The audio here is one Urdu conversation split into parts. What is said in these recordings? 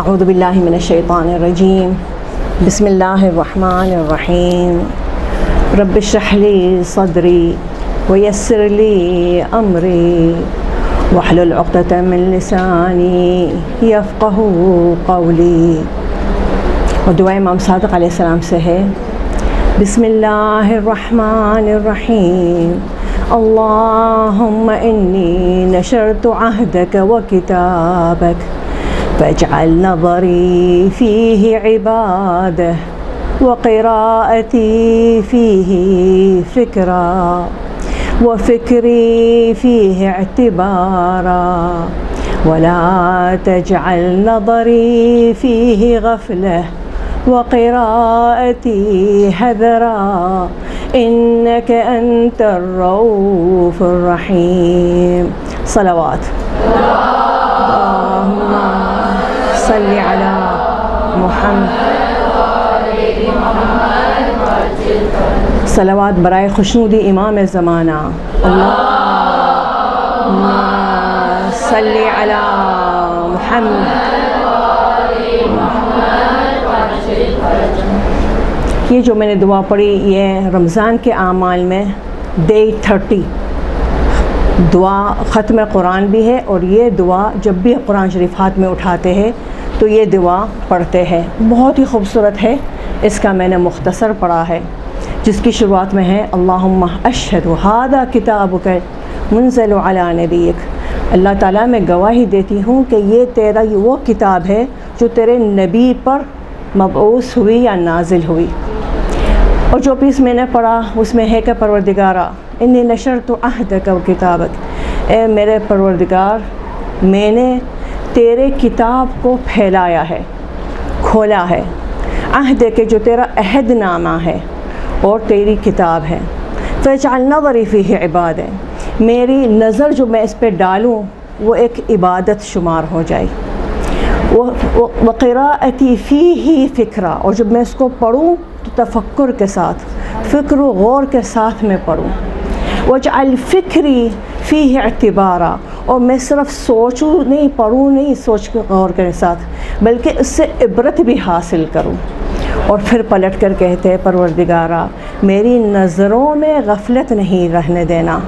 اعوذ باللہ من الشیطان الرجیم بسم اللہ الرحمن الرحیم رب اشرح لی صدری ویسر لی امری واحلل عقدۃ من لسانی یفقہوا قولی. اور دعا امام صادق علیہ السلام سے ہے بسم اللہ الرحمن الرحیم اللہم انی نشرت عہدک وکتابک فاجعل نظری فیہ عبادہ وقراءتی فیہ فکرا وفکری فیہ اعتبارا ولا تجعل نظری فیہ غفلہ وقراءتی حذرا انک انت الرؤوف الرحیم. صلوات. اللہم صلی علی محمد. صلوات برائے خوشنودی امام زمانہ. اللہم صلی علی محمد. یہ جو میں نے دعا پڑھی یہ رمضان کے اعمال میں Day 30 دعا ختم قرآن بھی ہے، اور یہ دعا جب بھی قرآن شریف ہاتھ میں اٹھاتے ہیں تو یہ دعا پڑھتے ہیں. بہت ہی خوبصورت ہے. اس کا میں نے مختصر پڑھا ہے جس کی شروعات میں ہے اللہم اشہد ھذا کتابک منزل علی نبیک. اللہ تعالیٰ میں گواہی دیتی ہوں کہ یہ تیرا وہ کتاب ہے جو تیرے نبی پر مبعوث ہوئی یا نازل ہوئی. اور جو پیس میں نے پڑھا اس میں ہے کہ پروردگارا انی نشرت عہدک و کتابک، اے میرے پروردگار میں نے تیرے کتاب کو پھیلایا ہے، کھولا ہے. عہد کے جو تیرا عہد نامہ ہے اور تیری کتاب ہے. فاجعل نظری فیہ عبادہ، میری نظر جو میں اس پہ ڈالوں وہ ایک عبادت شمار ہو جائے. وقراءتی فیہ فکرا، اور جب میں اس کو پڑھوں تو تفکر کے ساتھ، فکر و غور کے ساتھ میں پڑھوں. واجعل فکری فیہ اعتبارا، اور میں صرف سوچوں نہیں، پڑھوں نہیں سوچ کے غور کے ساتھ، بلکہ اس سے عبرت بھی حاصل کروں. اور پھر پلٹ کر کہتے ہیں پروردگارا میری نظروں میں غفلت نہیں رہنے دینا،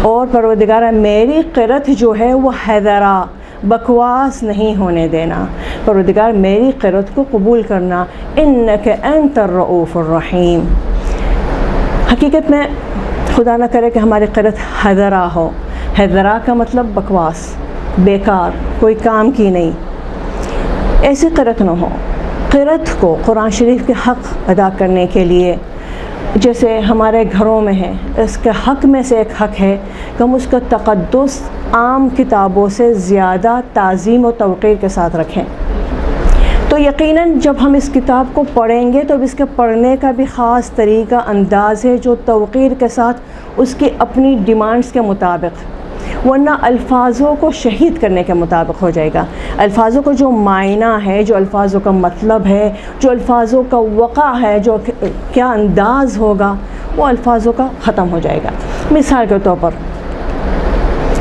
اور پروردگارا میری قرأت جو ہے وہ حذرا بکواس نہیں ہونے دینا. پروردگار میری قرأت کو قبول کرنا. انک انت الرؤوف الرحیم. حقیقت میں خدا نہ کرے کہ ہماری قرأت حذرا ہو. حذرا کا مطلب بکواس، بیکار، کوئی کام کی نہیں، ایسی قرأت نہ ہو. قرأت کو قرآن شریف کے حق ادا کرنے کے لیے جیسے ہمارے گھروں میں ہے، اس کے حق میں سے ایک حق ہے کہ ہم اس کا تقدس عام کتابوں سے زیادہ تعظیم و توقیر کے ساتھ رکھیں. تو یقیناً جب ہم اس کتاب کو پڑھیں گے تو اب اس کے پڑھنے کا بھی خاص طریقہ انداز ہے جو توقیر کے ساتھ اس کی اپنی ڈیمانڈز کے مطابق، ورنہ الفاظوں کو شہید کرنے کے مطابق ہو جائے گا. الفاظوں کو جو معنی ہے، جو الفاظوں کا مطلب ہے، جو الفاظوں کا وقع ہے، جو کیا انداز ہوگا، وہ الفاظوں کا ختم ہو جائے گا. مثال کے طور پر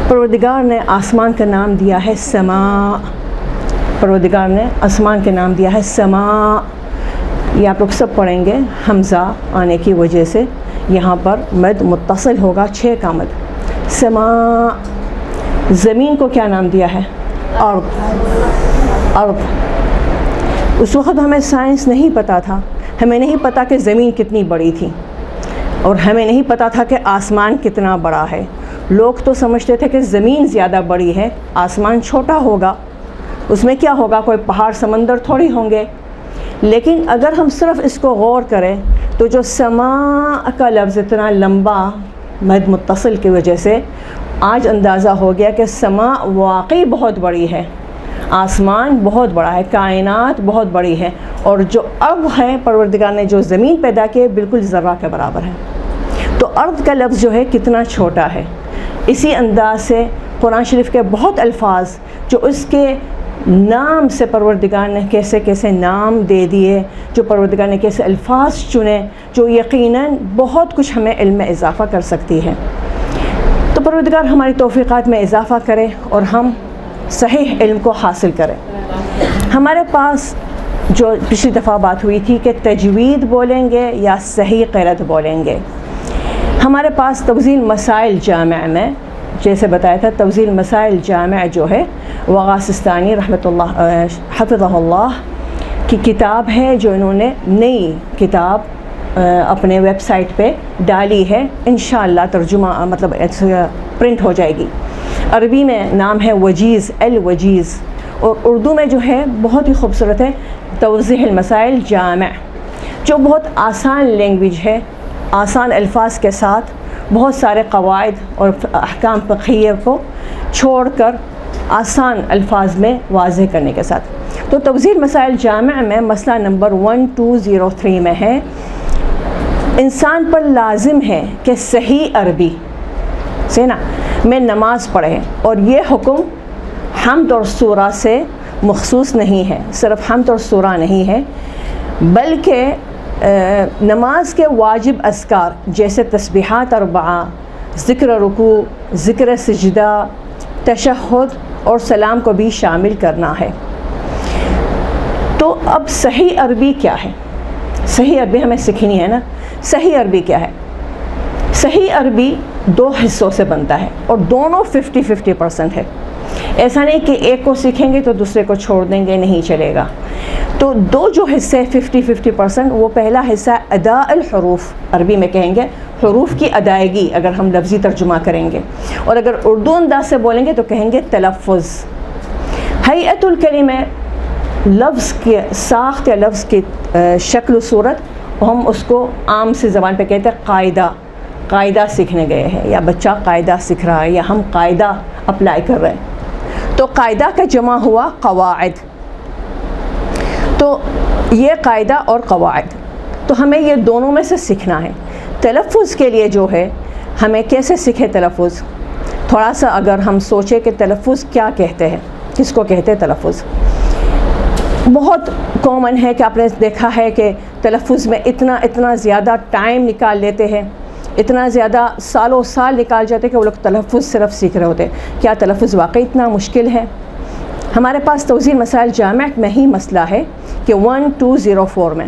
پروردگار نے آسمان کا نام دیا ہے سماء. پروردگار نے آسمان کے نام دیا ہے سماء. یہ آپ لوگ سب پڑھیں گے. حمزہ آنے کی وجہ سے یہاں پر مد متصل ہوگا، 6 کا مد. سماء. زمین کو کیا نام دیا ہے؟ ارض. ارض. اس وقت ہمیں سائنس نہیں پتہ تھا، ہمیں نہیں پتہ کہ زمین کتنی بڑی تھی، اور ہمیں نہیں پتہ تھا کہ آسمان کتنا بڑا ہے. لوگ تو سمجھتے تھے کہ زمین زیادہ بڑی ہے، آسمان چھوٹا ہوگا، اس میں کیا ہوگا، کوئی پہاڑ سمندر تھوڑی ہوں گے. لیکن اگر ہم صرف اس کو غور کریں تو جو سماء کا لفظ اتنا لمبا مد متصل کی وجہ سے آج اندازہ ہو گیا کہ سماء واقعی بہت بڑی ہے، آسمان بہت بڑا ہے، کائنات بہت بڑی ہے، اور جو ارض ہے پروردگار نے جو زمین پیدا کی ہے بالکل ذرہ کے برابر ہے. تو ارض کا لفظ جو ہے کتنا چھوٹا ہے. اسی انداز سے قرآن شریف کے بہت الفاظ جو اس کے نام سے پروردگار نے کیسے کیسے نام دے دیے، جو پروردگار نے کیسے الفاظ چنے، جو یقیناً بہت کچھ ہمیں علم میں اضافہ کر سکتی ہے. تو پروردگار ہماری توفیقات میں اضافہ کرے اور ہم صحیح علم کو حاصل کریں. ہمارے پاس جو پچھلی دفعہ بات ہوئی تھی کہ تجوید بولیں گے یا صحیح قرأت بولیں گے. ہمارے پاس توزیع مسائل جامع میں جیسے بتایا تھا، توزیع مسائل جامع جو ہے وغا سستانی رحمۃ اللہ حفظہ اللہ کی کتاب ہے، جو انہوں نے نئی کتاب اپنے ویب سائٹ پہ ڈالی ہے. انشاءاللہ ترجمہ مطلب پرنٹ ہو جائے گی. عربی میں نام ہے وجیز، الوجیز، اور اردو میں جو ہے بہت ہی خوبصورت ہے توضیح المسائل جامع، جو بہت آسان لینگویج ہے، آسان الفاظ کے ساتھ بہت سارے قواعد اور احکام فقہیہ کو چھوڑ کر آسان الفاظ میں واضح کرنے کے ساتھ. تو توضیح مسائل جامع میں مسئلہ نمبر 1203 میں ہے، انسان پر لازم ہے کہ صحیح عربی سے میں نماز پڑھے، اور یہ حکم حمد اور سورہ سے مخصوص نہیں ہے، صرف حمد اور سورہ نہیں ہے، بلکہ نماز کے واجب اذکار جیسے تسبیحات اربعہ، ذکر رکوع، ذکر سجدہ، تشہد اور سلام کو بھی شامل کرنا ہے. تو اب صحیح عربی کیا ہے؟ صحیح عربی ہمیں سیکھنی ہے نا. صحیح عربی کیا ہے؟ صحیح عربی 2 حصوں سے بنتا ہے اور دونوں 50-50% ہے. ایسا نہیں کہ ایک کو سیکھیں گے تو دوسرے کو چھوڑ دیں گے، نہیں چلے گا. تو 2 جو حصے 50-50%، وہ پہلا حصہ ادا الحروف، عربی میں کہیں گے حروف کی ادائیگی اگر ہم لفظی ترجمہ کریں گے، اور اگر اردو انداز سے بولیں گے تو کہیں گے تلفظ. ہیئت الکلمہ لفظ کے ساخت یا لفظ کی شکل و صورت، ہم اس کو عام سی زبان پہ کہتے ہیں قاعدہ. قاعدہ سیکھنے گئے ہیں، یا بچہ قاعدہ سیکھ رہا ہے، یا ہم قاعدہ اپلائی کر رہے ہیں. تو قاعدہ کا جمع ہوا قواعد. تو یہ قاعدہ اور قواعد، تو ہمیں یہ دونوں میں سے سیکھنا ہے. تلفظ کے لیے جو ہے ہمیں کیسے سیکھے تلفظ؟ تھوڑا سا اگر ہم سوچیں کہ تلفظ کیا کہتے ہیں، کس کو کہتے ہیں تلفظ. بہت کامن ہے کہ آپ نے دیکھا ہے کہ تلفظ میں اتنا زیادہ ٹائم نکال لیتے ہیں، اتنا زیادہ سالوں سال نکال جاتے کہ وہ لوگ تلفظ صرف سیکھ رہے ہوتے. کیا تلفظ واقعی اتنا مشکل ہے؟ ہمارے پاس توضیح مسائل جامع میں ہی مسئلہ ہے کہ 1204 میں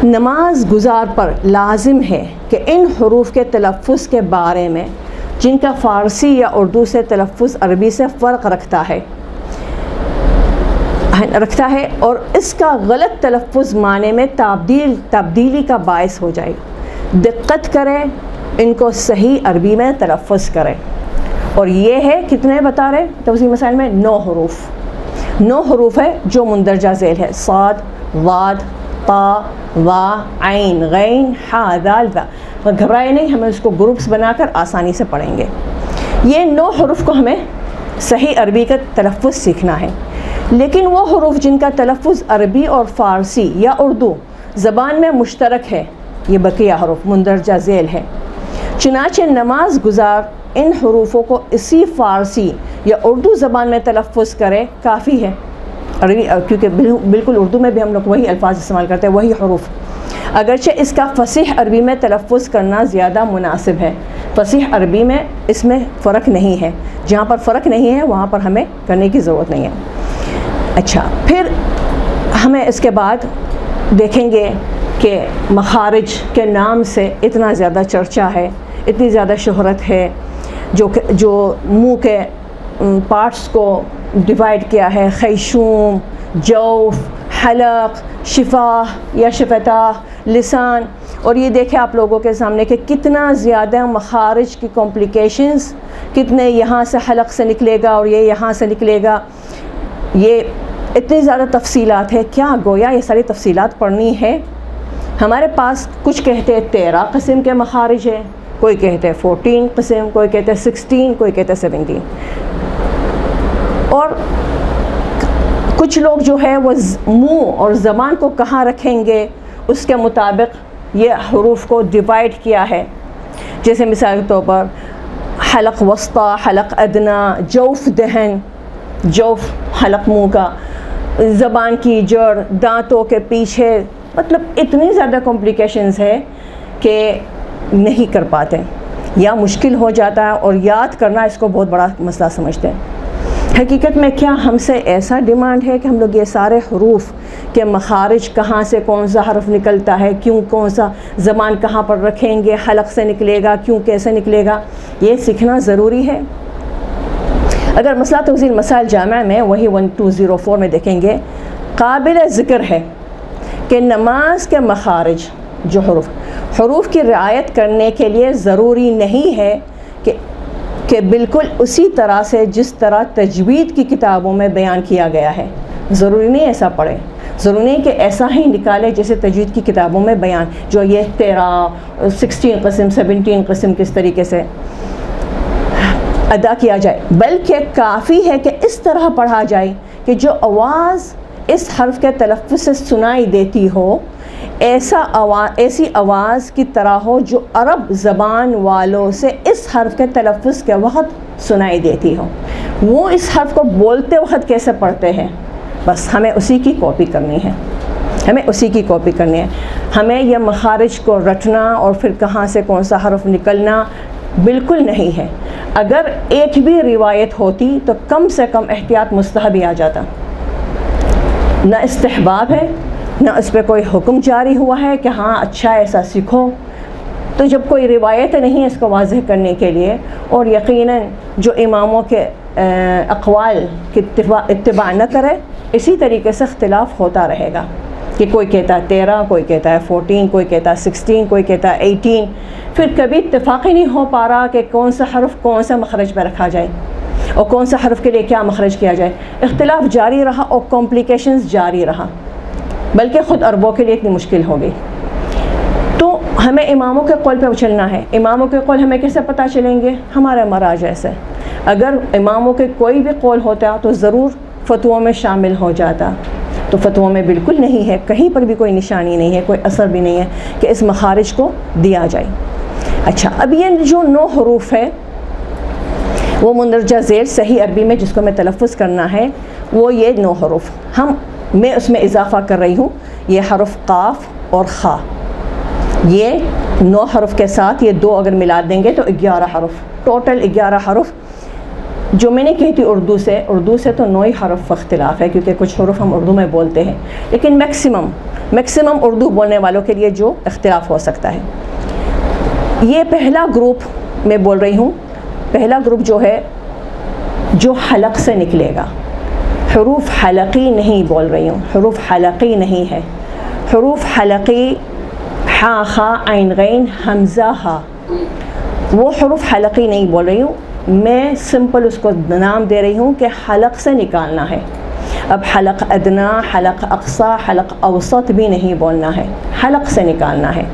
نماز گزار پر لازم ہے کہ ان حروف کے تلفظ کے بارے میں جن کا فارسی یا اردو سے تلفظ عربی سے فرق رکھتا ہے اور اس کا غلط تلفظ معنی میں تبدیلی کا باعث ہو جائے، دقت کریں، ان کو صحیح عربی میں تلفظ کریں. اور یہ ہے کتنے بتا رہے توضیح مسائل میں؟ 9 حروف. 9 حروف ہے جو مندرجہ ذیل ہے، صاد، ضاد، طا، وا، عین، غین، حا، دال، ذا. گھبرائے نہیں، ہمیں اس کو گروپس بنا کر آسانی سے پڑھیں گے. یہ 9 حروف کو ہمیں صحیح عربی کا تلفظ سیکھنا ہے. لیکن وہ حروف جن کا تلفظ عربی اور فارسی یا اردو زبان میں مشترک ہے، یہ بقیہ حروف مندرجہ ذیل ہے. چنانچہ نماز گزار ان حروفوں کو اسی فارسی یا اردو زبان میں تلفظ کرے کافی ہے. عربی کیونکہ بالکل اردو میں بھی ہم لوگ وہی الفاظ استعمال کرتے ہیں، وہی حروف، اگرچہ اس کا فصیح عربی میں تلفظ کرنا زیادہ مناسب ہے. فصیح عربی میں اس میں فرق نہیں ہے، جہاں پر فرق نہیں ہے وہاں پر ہمیں کرنے کی ضرورت نہیں ہے. اچھا، پھر ہمیں اس کے بعد دیکھیں گے کہ مخارج کے نام سے اتنا زیادہ چرچا ہے، اتنی زیادہ شہرت ہے، جو منہ کے پارٹس کو ڈیوائیڈ کیا ہے، خیشوم، جوف، حلق، شفاہ یا شفتہ، لسان. اور یہ دیکھیں آپ لوگوں کے سامنے کہ کتنا زیادہ مخارج کی کمپلیکیشنز، کتنے یہاں سے حلق سے نکلے گا اور یہ یہاں سے نکلے گا. یہ اتنی زیادہ تفصیلات ہے، کیا گویا یہ ساری تفصیلات پڑھنی ہے؟ ہمارے پاس کچھ کہتے ہیں 13 قسم کے مخارج ہیں، کوئی کہتے ہیں 14 قسم، کوئی کہتے ہیں 16، کوئی کہتے ہیں 17. اور کچھ لوگ جو ہے وہ منہ اور زبان کو کہاں رکھیں گے اس کے مطابق یہ حروف کو ڈیوائیڈ کیا ہے. جیسے مثال کے طور پر حلق وسطی، حلق ادنا، جوف دہن، جوف حلق منہ کا، زبان کی جڑ، دانتوں کے پیچھے. مطلب اتنی زیادہ کمپلیکیشنز ہے کہ نہیں کر پاتے یا مشکل ہو جاتا ہے، اور یاد کرنا اس کو بہت بڑا مسئلہ سمجھتے ہیں. حقیقت میں کیا ہم سے ایسا ڈیمانڈ ہے کہ ہم لوگ یہ سارے حروف کے مخارج کہاں سے کون سا حرف نکلتا ہے، کیوں کون سا زبان کہاں پر رکھیں گے، حلق سے نکلے گا، کیوں کیسے نکلے گا، یہ سیکھنا ضروری ہے. اگر مسئلہ توضیح مسائل جامعہ میں وہی 1204 میں دیکھیں گے، قابل ذکر ہے کہ نماز کے مخارج جو حروف کی رعایت کرنے کے لیے ضروری نہیں ہے کہ بالکل اسی طرح سے جس طرح تجوید کی کتابوں میں بیان کیا گیا ہے. ضروری نہیں ایسا پڑھیں، ضروری نہیں کہ ایسا ہی نکالے جیسے تجوید کی کتابوں میں بیان، جو یہ 13 16 قسم 17 قسم کس طریقے سے ادا کیا جائے، بلکہ کافی ہے کہ اس طرح پڑھا جائے کہ جو آواز اس حرف کے تلفظ سے سنائی دیتی ہو ایسی آواز کی طرح ہو جو عرب زبان والوں سے اس حرف کے تلفظ کے وقت سنائی دیتی ہو. وہ اس حرف کو بولتے وقت کیسے پڑھتے ہیں، بس ہمیں اسی کی کاپی کرنی ہے، ہمیں یہ مخارج کو رٹنا اور پھر کہاں سے کون سا حرف نکلنا بالکل نہیں ہے. اگر ایک بھی روایت ہوتی تو کم سے کم احتیاط مستحب ہی آ جاتا، نہ استحباب ہے، نہ اس پہ کوئی حکم جاری ہوا ہے کہ ہاں اچھا ایسا سیکھو. تو جب کوئی روایت نہیں ہے اس کو واضح کرنے کے لیے، اور یقیناً جو اماموں کے اقوال کی اتباع نہ کرے، اسی طریقے سے اختلاف ہوتا رہے گا کہ کوئی کہتا ہے 13، کوئی کہتا ہے 14، کوئی کہتا ہے 16، کوئی کہتا ہے 18. پھر کبھی اتفاق ہی نہیں ہو پا رہا کہ کون سا حرف کون سے مخرج پہ رکھا جائے اور کون سا حرف کے لیے کیا مخرج کیا جائے. اختلاف جاری رہا اور کمپلیکیشنز جاری رہا، بلکہ خود عربوں کے لیے اتنی مشکل ہو گئی. تو ہمیں اماموں کے قول پہ چلنا ہے. اماموں کے قول ہمیں کیسے پتہ چلیں گے؟ ہمارے مراجع سے. اگر اماموں کے کوئی بھی قول ہوتا تو ضرور فتووں میں شامل ہو جاتا، تو فتووں میں بالکل نہیں ہے، کہیں پر بھی کوئی نشانی نہیں ہے، کوئی اثر بھی نہیں ہے کہ اس مخارج کو دیا جائے. اچھا، اب یہ جو 9 حروف ہے وہ مندرجہ ذیل صحیح عربی میں جس کو میں تلفظ کرنا ہے وہ یہ 9 حروف. میں اس میں اضافہ کر رہی ہوں یہ حرف قاف اور خا، یہ 9 حرف کے ساتھ یہ 2 اگر ملا دیں گے تو 11 حرف، ٹوٹل 11 حرف. جو میں نے کہی تھی اردو سے تو 9 حرف اختلاف ہے، کیونکہ کچھ حروف ہم اردو میں بولتے ہیں، لیکن میکسیمم اردو بولنے والوں کے لیے جو اختلاف ہو سکتا ہے. یہ پہلا گروپ میں بول رہی ہوں، پہلا گروپ جو ہے جو حلق سے نکلے گا. حروف حلقی نہیں بول رہی ہوں، حروف حلقی نہیں ہے. حروف حلقی حا خا عین غین حمزہ ہا، وہ حروف حلقی نہیں بول رہی ہوں. میں سمپل اس کو نام دے رہی ہوں کہ حلق سے نکالنا ہے. اب حلق ادنا، حلق اقصی، حلق اوسط بھی نہیں بولنا ہے، حلق سے نکالنا ہے.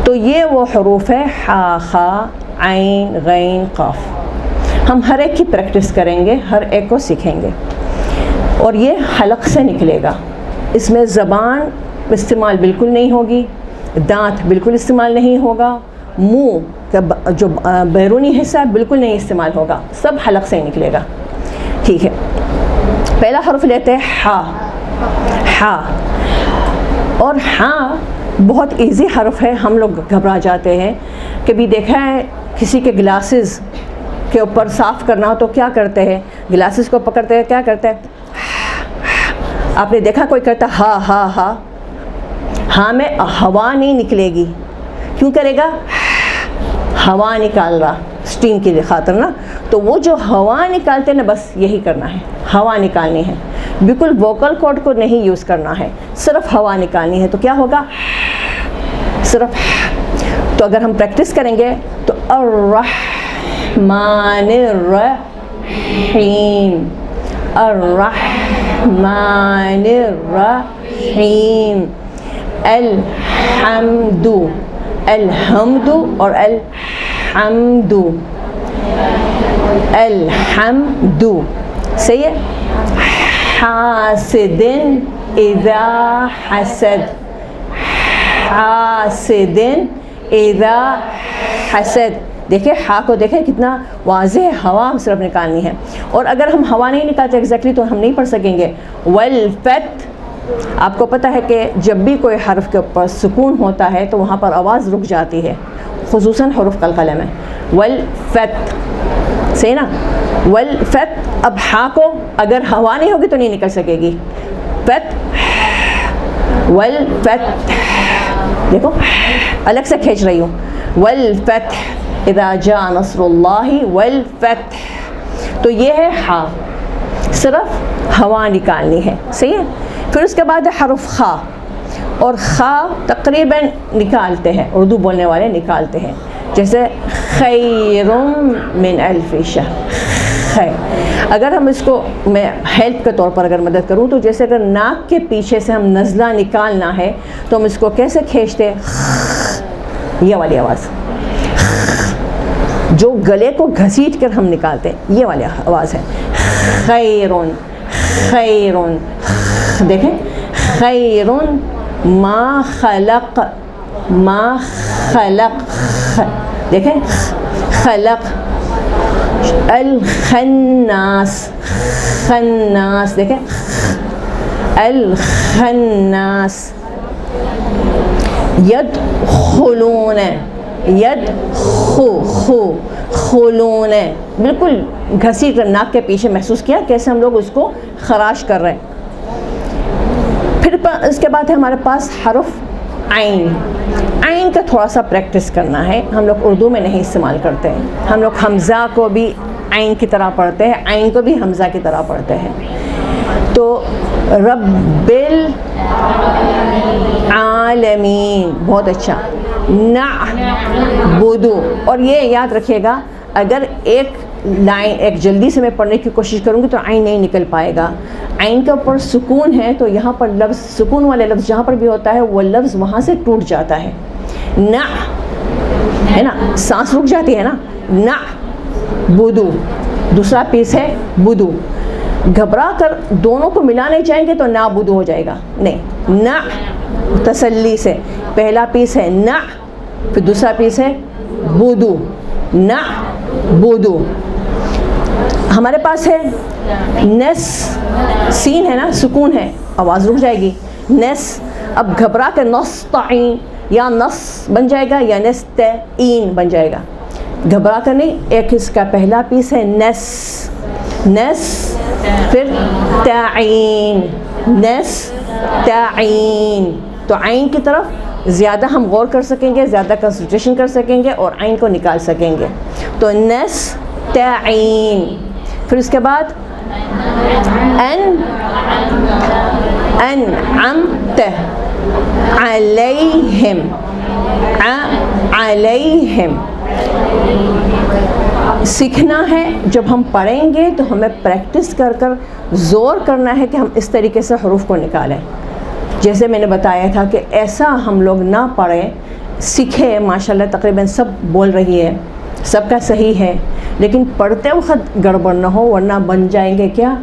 تو یہ وہ حروف ہے حا خا عین غین قاف. ہم ہر ایک کی پریکٹس کریں گے، ہر ایک کو سیکھیں گے، اور یہ حلق سے نکلے گا. اس میں زبان استعمال بالکل نہیں ہوگی، دانت بالکل استعمال نہیں ہوگا، منہ کا جو بیرونی حصہ ہے بالکل نہیں استعمال ہوگا، سب حلق سے ہی نکلے گا. ٹھیک ہے، پہلا حرف لیتے ہیں ہا. اور ہاں بہت ایزی حرف ہے، ہم لوگ گھبرا جاتے ہیں. کبھی دیکھا ہے کسی کے گلاسز کے اوپر صاف کرنا ہو تو کیا کرتے ہیں، گلاسز کو پکڑتے ہیں، کیا کرتے ہیں، آپ نے دیکھا کوئی کرتا ہا ہا ہا. ہاں میں ہوا نہیں نکلے گی، کیوں کرے گا، ہوا نکال رہا اسٹیم کی خاطر نا. تو وہ جو ہوا نکالتے نا بس یہی کرنا ہے، ہوا نکالنی ہے، بالکل ووکل کارڈ کو نہیں یوز کرنا ہے، صرف ہوا نکالنی ہے. تو کیا ہوگا، صرف. تو اگر ہم پریکٹس کریں گے تو الرحمن الرحیم، الرحمن الرحیم، الحمد، الحمد اور الحمد، الحمد. صحیح ہے. حاسد اذا حسد، حاسد اذا حسد. دیکھیں ہا کو دیکھیں کتنا واضح ہے، ہوا ہم صرف نکالنی ہے. اور اگر ہم ہوا نہیں نکالتے ایگزیکٹلی تو ہم نہیں پڑھ سکیں گے. والفت، آپ کو پتہ ہے کہ جب بھی کوئی حرف کے اوپر سکون ہوتا ہے تو وہاں پر آواز رک جاتی ہے، خصوصاً حروف قلقلہ میں. والفت، صحیح نا. والفتح, اب ہا کو اگر ہوا نہیں ہوگی تو نہیں نکل سکے گی. فتح, والفتح, دیکھو الگ سے کھینچ رہی ہوں. والفتح اذا جاء نصر اللہ والفتح, تو یہ ہے ہا, صرف ہوا نکالنی ہے. صحیح ہے. پھر اس کے بعد ہے حرف خا, اور خا تقریباً نکالتے ہیں, اردو بولنے والے نکالتے ہیں, جیسے خیر من الف شہر. خیر, اگر ہم اس کو میں ہیلپ کے طور پر اگر مدد کروں تو جیسے اگر ناک کے پیچھے سے ہم نزلہ نکالنا ہے تو ہم اس کو کیسے کھینچتے, یہ والی آواز, جو گلے کو گھسیٹ کر ہم نکالتے ہیں, یہ والی آواز ہے. خیرون, خیرون, دیکھیں خیرون ما خلق, ما خلق, دیکھیں خلق. الخناس, خناس, دیکھیں الخناس. یدخلون, خلون, بالکل گھسی کر ناک کے پیچھے محسوس کیا کیسے ہم لوگ اس کو خراش کر رہے ہیں. پھر اس کے بعد ہے ہمارے پاس حرف عین. عین کا تھوڑا سا پریکٹس کرنا ہے, ہم لوگ اردو میں نہیں استعمال کرتے ہیں. ہم لوگ حمزہ کو بھی عین کی طرح پڑھتے ہیں, عین کو بھی حمزہ کی طرح پڑھتے ہیں. تو رب العالمین, بہت اچھا. نعبد, اور یہ یاد رکھیے گا اگر ایک لائن ایک جلدی سے میں پڑھنے کی کوشش کروں گی تو عین نہیں نکل پائے گا. عین کے اوپر سکون ہے تو یہاں پر لفظ, سکون والے لفظ جہاں پر بھی ہوتا ہے وہ لفظ وہاں سے ٹوٹ جاتا ہے. نع ہے نا, سانس رک جاتی ہے نا. نع بدو, دوسرا پیس ہے بدو. گھبرا کر دونوں کو ملا نہیں چاہیں گے تو نا بدو ہو جائے گا, نہیں. نع تسلی سے, پہلا پیس ہے نع, پھر دوسرا پیس ہے بدو. نع بدو. ہمارے پاس ہے نس, سین ہے نا, سکون ہے, آواز رک جائے گی. نس, اب گھبرا کے نستعین, یا نس بن جائے گا یا نستعین بن جائے گا. گھبرا کر نہیں, ایک اس کا پہلا پیس ہے نس, نس, پھر تعین, نس تعین. تو عین کی طرف زیادہ ہم غور کر سکیں گے, زیادہ کنسنٹریشن کر سکیں گے اور عین کو نکال سکیں گے. تو نس تعین. پھر اس کے بعد انعمت علیہم, علیہم. سیکھنا ہے, جب ہم پڑھیں گے تو ہمیں پریکٹس کر کر زور کرنا ہے کہ ہم اس طریقے سے حروف کو نکالیں. جیسے میں نے بتایا تھا کہ ایسا ہم لوگ نہ پڑھیں, سیکھیں. ماشاءاللہ تقریباً سب بول رہی ہے, سب کا صحیح ہے, لیکن پڑھتے وقت گڑبڑ نہ ہو ورنہ بن جائیں گے کیا,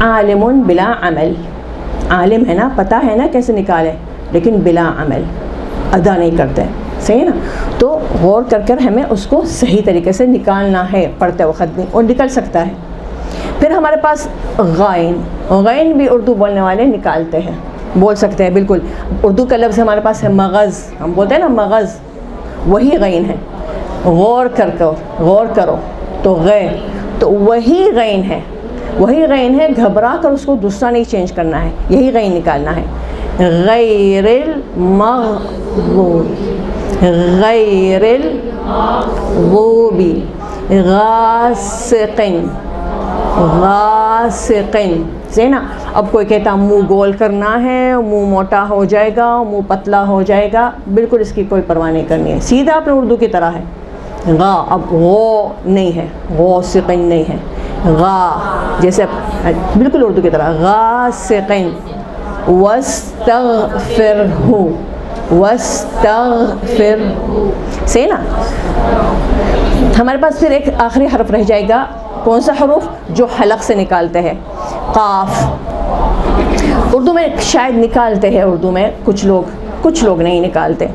عالم بلا عمل. عالم ہے نا, پتہ ہے نا کیسے نکالیں, لیکن بلا عمل, ادا نہیں کرتے. صحیح نا. تو غور کر کر ہمیں اس کو صحیح طریقے سے نکالنا ہے پڑھتے وقت بھی, اور نکل سکتا ہے. پھر ہمارے پاس غائن. غائن بھی اردو بولنے والے نکالتے ہیں, بول سکتے ہیں بالکل. اردو کا لفظ ہمارے پاس ہے مغز, ہم بولتے ہیں نا مغز, وہی غین ہے. غور کرو تو غے, تو وہی غین ہے, وہی غین ہے. گھبرا کر اس کو دوسرا نہیں چینج کرنا ہے, یہی غین نکالنا ہے. غیر المغضوب, غیر الغوب, غاسقن, غاسقن. صحیح نا. اب کوئی کہتا منہ گول کرنا ہے, منہ موٹا ہو جائے گا, منہ پتلا ہو جائے گا, بالکل اس کی کوئی پرواہ نہیں کرنی ہے, سیدھا اپنے اردو کی طرح ہے. غا, اب غو نہیں ہے, غاسقن نہیں ہے, غا جیسے بالکل اردو کی طرح. غاسقن. واستغفرہ, واستغفر. صحیح نا. ہمارے پاس پھر ایک آخری حرف رہ جائے گا, کون سا حروف, جو حلق سے نکالتے ہیں. قاف. اردو میں شاید نکالتے ہیں, اردو میں کچھ لوگ نہیں نکالتے.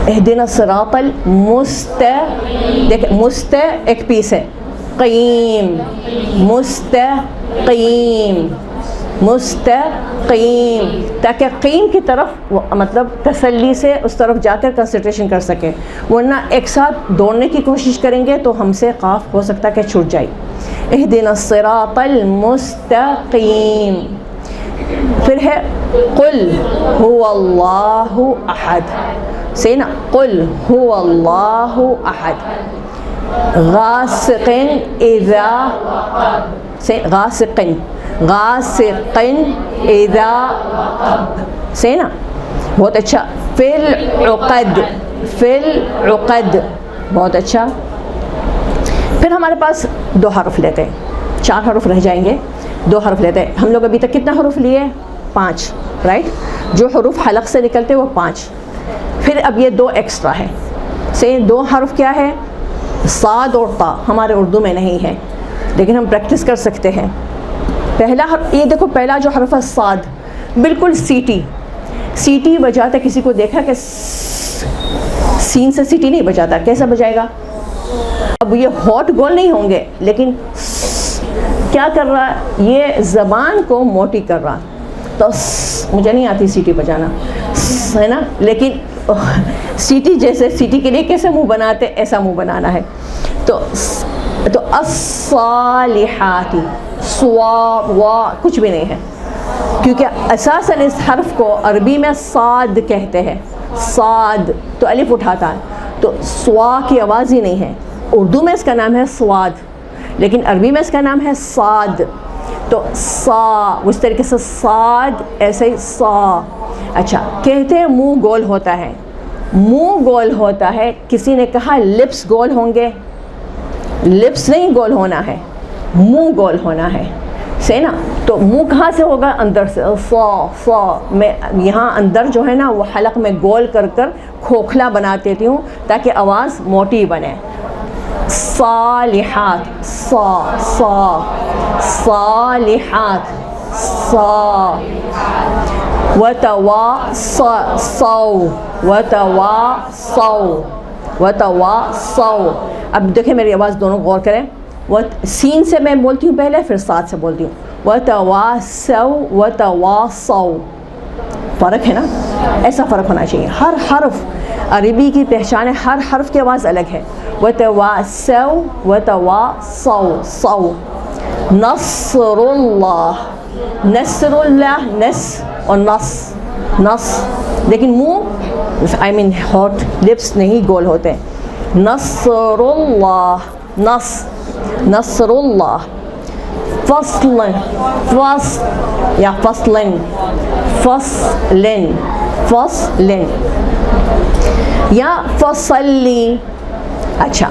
اہدنا الصراط دیکھ, مست ایک پیس ہے, قیم, مستقیم, مستقیم، تاکہ قیم کی طرف مطلب تسلی سے اس طرف جا کر کنسنٹریشن کر سکیں، ورنہ ایک ساتھ دوڑنے کی کوشش کریں گے تو ہم سے قاف ہو سکتا ہے کہ چھوٹ جائے. اہدنا الصراط المستقیم. پھر ہے قل هو اللہ احد، سے نا قل هو اللہ احد. غاسق اذا، سے غاسق غاسق اذا، سے نا بہت اچھا. فی العقد، فی العقد، بہت اچھا. پھر ہمارے پاس 2 حرف لیتے ہیں، 4 حرف رہ جائیں گے. 2 حرف لیتے ہیں. ہم لوگ ابھی تک کتنا حرف لیے؟ 5، رائٹ. جو حروف حلق سے نکلتے وہ 5. پھر اب یہ 2 ایکسٹرا ہے. سے 2 حرف کیا ہے؟ صاد اور طا. ہمارے اردو میں نہیں ہے لیکن ہم پریکٹس کر سکتے ہیں. پہلا حرف یہ دیکھو، پہلا جو حرف ہے صاد، بالکل سیٹی، سیٹی بجاتا. کسی کو دیکھا کہ سین سے سیٹی نہیں بجاتا؟ کیسا بجائے گا؟ اب یہ ہاٹ گول نہیں ہوں گے، لیکن کیا کر رہا ہے؟ یہ زبان کو موٹی کر رہا. تو مجھے نہیں آتی سیٹی بجانا، ہے نا، لیکن سیٹی جیسے سیٹی کے لیے کیسے منہ بناتے ایسا منہ بنانا ہے. تو الصالحات، سوا وا کچھ بھی نہیں ہے، کیونکہ اساساً اس حرف کو عربی میں صاد کہتے ہیں. صاد تو الف اٹھاتا ہے، تو سوا کی آواز ہی نہیں ہے. اردو میں اس کا نام ہے سواد، لیکن عربی میں اس کا نام ہے صاد. تو سا، اس طریقے سے صاد، ایسے ہی سا. اچھا، کہتے ہیں منہ گول ہوتا ہے. منہ گول ہوتا ہے. کسی نے کہا لپس گول ہوں گے؟ لپس نہیں گول ہونا ہے، منہ گول ہونا ہے، سے نا. تو منہ کہاں سے ہوگا؟ اندر سے. سا میں یہاں اندر جو ہے نا وہ حلق میں گول کر کر کھوکھلا بنا دیتی ہوں تاکہ آواز موٹی بنے. صالحات، صا صا، صالحات، صا. وتواصوا، وتواصوا، وتواصوا. اب دیکھیں میری آواز دونوں غور کریں. سین سے میں بولتی ہوں پہلے، پھر صاد سے بولتی ہوں. وتواصوا، وتواصوا. فرق ہے نا، ایسا فرق ہونا چاہیے. ہر حرف عربی کی پہچان ہے، ہر حرف کی آواز الگ ہے. وتواصوا، وتواصوا، صو. نصر اللہ، نصر اللہ، نس اور نص، نص. لیکن منہ آئی مین ہاٹ لپس نہیں گول ہوتے. نصر اللہ، نص، نصر اللہ. فصل، فصل یا فصلن، فصلن، فصلن یا فصلی. اچھا،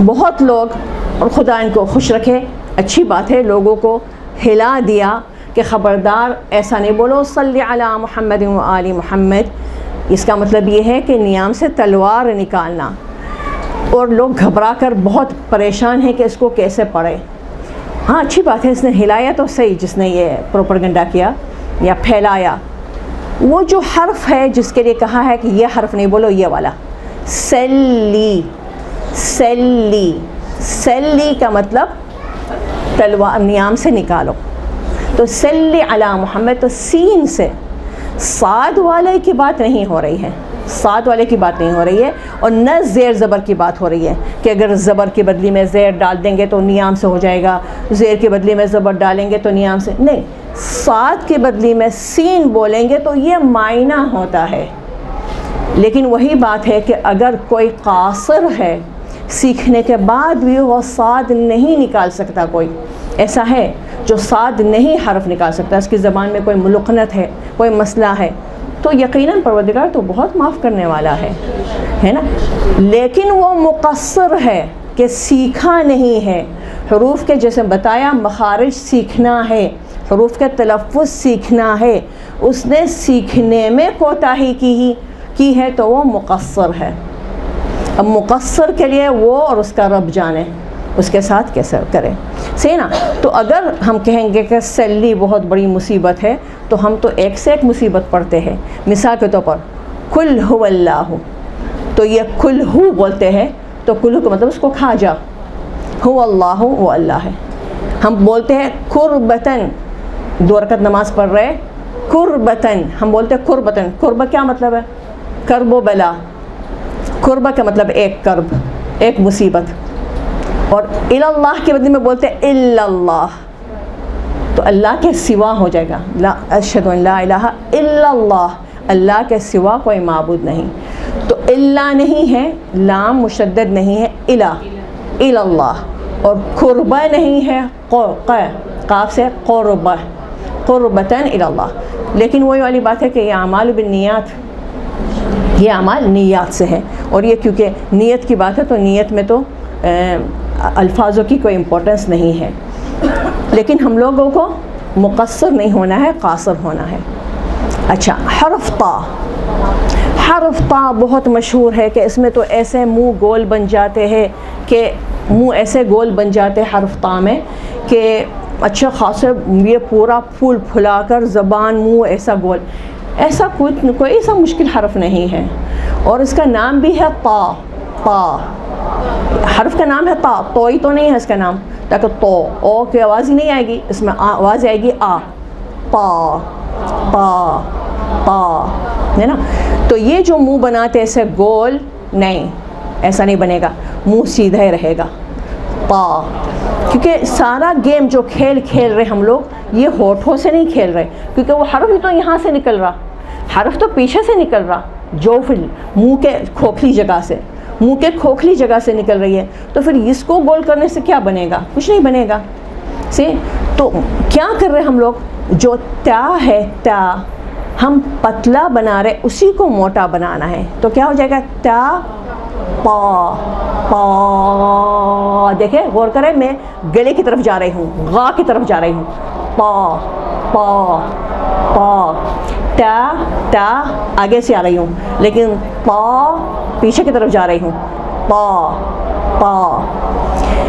بہت لوگ، اور خدا ان کو خوش رکھے، اچھی بات ہے، لوگوں کو ہلا دیا کہ خبردار ایسا نہیں بولو صلی علی محمد و آل محمد. اس کا مطلب یہ ہے کہ نیام سے تلوار نکالنا. اور لوگ گھبرا کر بہت پریشان ہیں کہ اس کو کیسے پڑھے. ہاں اچھی بات ہے، اس نے ہلایا تو صحیح، جس نے یہ پروپیگنڈا کیا یا پھیلایا. وہ جو حرف ہے جس کے لیے کہا ہے کہ یہ حرف نہیں بولو، یہ والا سلی، سلی. سلی کا مطلب تلوار نیام سے نکالو. تو سلی علی محمد، تو سین سے. صاد والے کی بات نہیں ہو رہی ہے، صاد والے کی بات نہیں ہو رہی ہے، اور نہ زیر زبر کی بات ہو رہی ہے کہ اگر زبر کے بدلے میں زیر ڈال دیں گے تو نیام سے ہو جائے گا، زیر کے بدلے میں زبر ڈالیں گے تو نیام سے نہیں. صاد کے بدلے میں سین بولیں گے تو یہ معنی ہوتا ہے. لیکن وہی بات ہے کہ اگر کوئی قاصر ہے، سیکھنے کے بعد بھی وہ صاد نہیں نکال سکتا، کوئی ایسا ہے جو صاد نہیں حرف نکال سکتا، اس کی زبان میں کوئی ملقنت ہے، کوئی مسئلہ ہے، تو یقیناً پروردگار تو بہت معاف کرنے والا ہے نا. لیکن وہ مقصر ہے کہ سیکھا نہیں ہے. حروف کے جیسے بتایا مخارج سیکھنا ہے، حروف کے تلفظ سیکھنا ہے. اس نے سیکھنے میں کوتاہی کی ہے تو وہ مقصر ہے. اب مقصر کے لیے وہ اور اس کا رب جانے اس کے ساتھ کیسے کرے، صحیح نا. تو اگر ہم کہیں گے کہ سلی بہت بڑی مصیبت ہے تو ہم تو ایک سے ایک مصیبت پڑھتے ہیں. مثال کے طور پر کل ہو اللہ، تو یہ کل ہو بولتے ہیں تو کل ہو کا مطلب اس کو کھا جا. ہو اللہ وہ اللہ ہے. ہم بولتے ہیں قربتاً، 2 رکعت نماز پڑھ رہے قربتن، ہم بولتے ہیں قربتن، قربہ کیا مطلب ہے؟ کرب و بلا، قربہ کا مطلب ایک کرب، ایک مصیبت، اور اللہ کے بدلے میں بولتے ہیں الا اللہ، تو اللہ کے سوا ہو جائے گا، لا اشہد ان لا الہ الا اللہ، اللہ کے سوا کوئی معبود نہیں، تو الا نہیں ہے، لام مشدد نہیں ہے، الا اللہ، اور قربہ نہیں ہے، قاف سے قربہ، قربتاً الی اللہ، لیکن وہی والی بات ہے کہ یہ اعمال بالنیات، یہ اعمال نیات سے ہے، اور یہ کیونکہ نیت کی بات ہے تو نیت میں تو الفاظوں کی کوئی امپورٹنس نہیں ہے، لیکن ہم لوگوں کو مقصر نہیں ہونا ہے، قاصر ہونا ہے۔ اچھا، حرف طا، حرف طا بہت مشہور ہے کہ اس میں تو ایسے منہ گول بن جاتے ہیں کہ منہ ایسے گول بن جاتے ہیں حرف طا میں کہ اچھا خاصے یہ پورا پھول پھلا کر زبان منہ ایسا گول، ایسا کوئی ایسا مشکل حرف نہیں ہے، اور اس کا نام بھی ہے طا، طا حرف کا نام ہے طا، توئی تو نہیں ہے اس کا نام، تاکہ تو او کی آواز ہی نہیں آئے گی، اس میں آواز آئے گی آ، طا طا طا، ہے نا؟ تو یہ جو منہ بناتے ایسے گول، نہیں ایسا نہیں بنے گا، منہ سیدھا ہی رہے گا، طا، کیونکہ سارا گیم جو کھیل رہے ہم لوگ یہ ہونٹوں سے نہیں کھیل رہے، کیونکہ وہ حرف ہی تو یہاں سے نکل رہا، حرف تو پیچھے سے نکل رہا، جو پھر منہ کے کھوکھلی جگہ سے، منہ کے کھوکھلی جگہ سے نکل رہی ہے، تو پھر اس کو گول کرنے سے کیا بنے گا؟ کچھ نہیں بنے گا۔ تو کیا کر رہے ہم لوگ؟ جو تا ہے تا ہم پتلا بنا رہے، اسی کو موٹا بنانا ہے، تو کیا ہو جائے گا؟ تا پا، پا، دیکھیں غور کریں، میں گلے کی طرف جا رہی ہوں، غا کی طرف جا رہی ہوں، پا پا پا، تا تا آگے سے آ رہی ہوں، لیکن پا پیچھے کی طرف جا رہی ہوں، پا پا۔